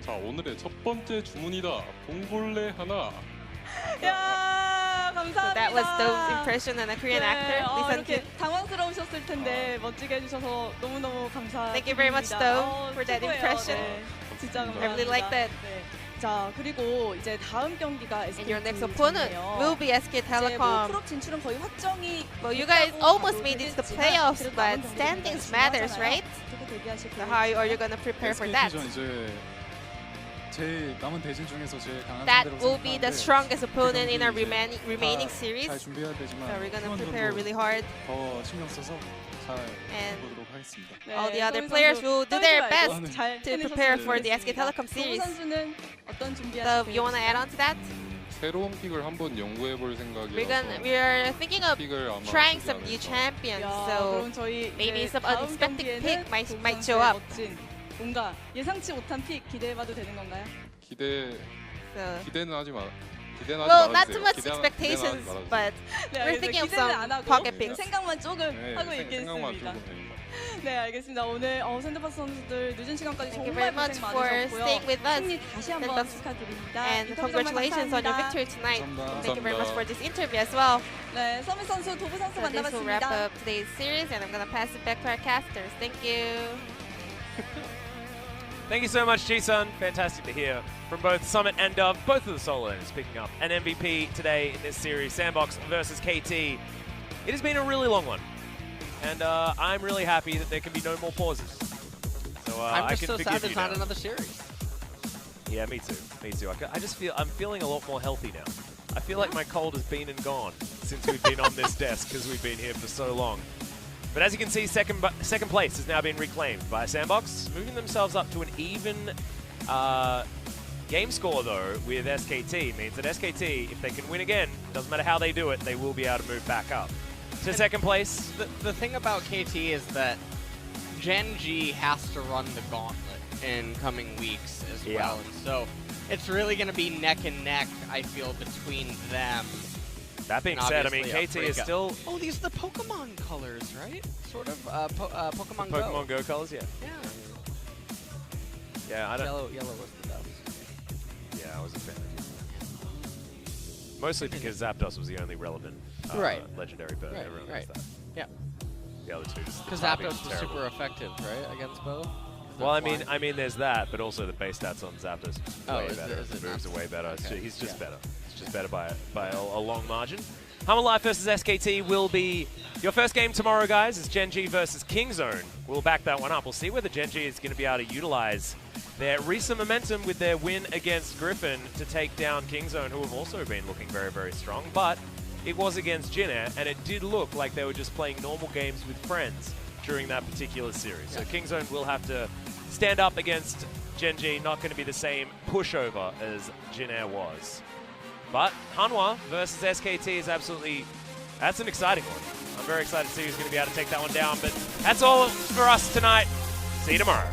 자, 오늘의 첫 번째 주문이다. 봉골레 하나. 야, 감사합니다. So that was Dove's impression on a Korean actor. Lee 이렇게 Sun-kyu. 당황스러우셨을 텐데 멋지게 해주셔서 너무너무 감사합니다. Thank you very much, Dove, for that 최고예요. impression. 네, 진짜 I 감사합니다. really like that. 네. 자, 그리고 이제 다음 경기가 And your next SKT opponent 전이에요. will be SK 이제 뭐 Telecom. 프로 진출은 거의 확정이 Well, you guys 됐다고 almost 봐도 made it to the 되겠지만 playoffs, 그래도 but 남은 경기는 standings 굉장히 matters, 중요하잖아요. right? 어떻게 대비하실 So 거예요? how are you gonna prepare for that? SKT전 이제 제일 남은 대진 중에서 제일 강한 That 상대라고 will be the 생각하는데 strongest opponent in our 그 경기 remaining 다 series. 잘 준비해야 되지만 So we're gonna 팀원들도 prepare really hard. 더 신경 써서 잘 And 해보도록 하겠습니다. 네, all the other 서울 players 선수 will do 떨지 their 말고 best 잘 to 해내셨으면 prepare for the SK 좋겠습니다. Telecom 도우 series. 선수는 어떤 준비하실 So you wanna add 계획이신가요? on to that? 새로운 픽을 한번 연구해 볼 생각이라서. We are thinking of 픽을 아마 trying 주지 some new 않을까. champions. 야, So 그럼 저희 maybe 이제 some 다음 unexpected 경기에는 pick might 도우 show 선수의 up. 멋진 뭔가 예상치 못한 픽 기대해봐도 되는 건가요? So 기대는 하지 마. 기대는 하지 well, not 말아주세요. too much 기대는 expectations, 하지 말아주세요. but 네, we're thinking of 기대는 안 some 하고 pocket 네. picks. 생각만 조금 네, 하고 생각만 있겠습니다. 조금. 네, 알겠습니다. 오늘 샌드박스 선수들 늦은 시간까지 Thank you 정말 very much 고생 for 많으셨고요. staying with us. 승리 다시 한번 샌드박스. 축하드립니다. And 인터뷰 정말 congratulations on your 감사합니다. victory tonight. 감사합니다. Thank you very much 감사합니다. for this interview as well. 네, 서밋 선수, 도부 선수 So this will wrap 만나봤습니다. up today's series, and I'm gonna pass it back to our casters. Thank you. Thank you so much, Ji-sun. Fantastic to hear from both Summit and Dove, both of the solo laners picking up an MVP today in this series, SANDBOX versus KT. It has been a really long one, and I'm really happy that there can be no more pauses. So I'm I just can so forgive sad you there's not now. another series. Yeah, me too. Me too. I just feel I'm feeling a lot more healthy now. I feel like my cold has been and gone since we've been on this desk because we've been here for so long. But as you can see, second place has now been reclaimed by SANDBOX, moving themselves up to an even game score though with SKT. Means that SKT, if they can win again, doesn't matter how they do it, they will be able to move back up to second place. The thing about KT is that Gen G has to run the gauntlet in coming weeks as well, and so it's really going to be neck and neck, I feel, between them. That being said, I mean, KT is still... Oh, these are the Pokemon colors, right? Sort of, Pokemon Go. Pokemon Go colors, yeah. Yeah. Yeah, I don't... Yellow was the best. Yeah, I was a fan of it. Mostly because Zapdos was the only relevant legendary bird. Everyone knows that. Yeah. The other two just... Because Zapdos was super effective, right, against both? Well, I mean, there's that, but also the base stats on Zapdos is way better. Is it the moves are way better. Okay. He's just better. It's just better by a long margin. Hummer Life versus SKT will be your first game tomorrow, guys. It's Gen G versus Kingzone. We'll back that one up. We'll see whether Gen G is going to be able to utilize their recent momentum with their win against Griffin to take down Kingzone, who have also been looking very, very strong. But it was against Jin Air, and it did look like they were just playing normal games with friends during that particular series. So Kingzone will have to stand up against Gen G, not going to be the same pushover as Jin Air was. But Hanwha versus SKT is absolutely, that's an exciting one. I'm very excited to see who's going to be able to take that one down. But that's all for us tonight. See you tomorrow.